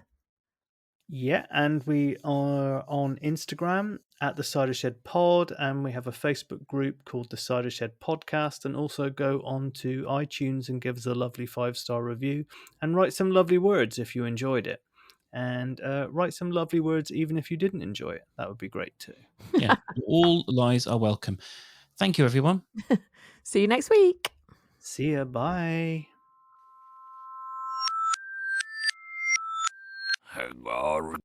[SPEAKER 4] Yeah, and we are on Instagram @thecidershed_pod, and we have a Facebook group called The Cider Shed Podcast, and also go on to iTunes and give us a lovely 5-star review and write some lovely words if you enjoyed it. And write some lovely words even if you didn't enjoy it. That would be great too.
[SPEAKER 2] Yeah, all lies are welcome. Thank you, everyone.
[SPEAKER 3] See you next week.
[SPEAKER 4] See ya. Bye.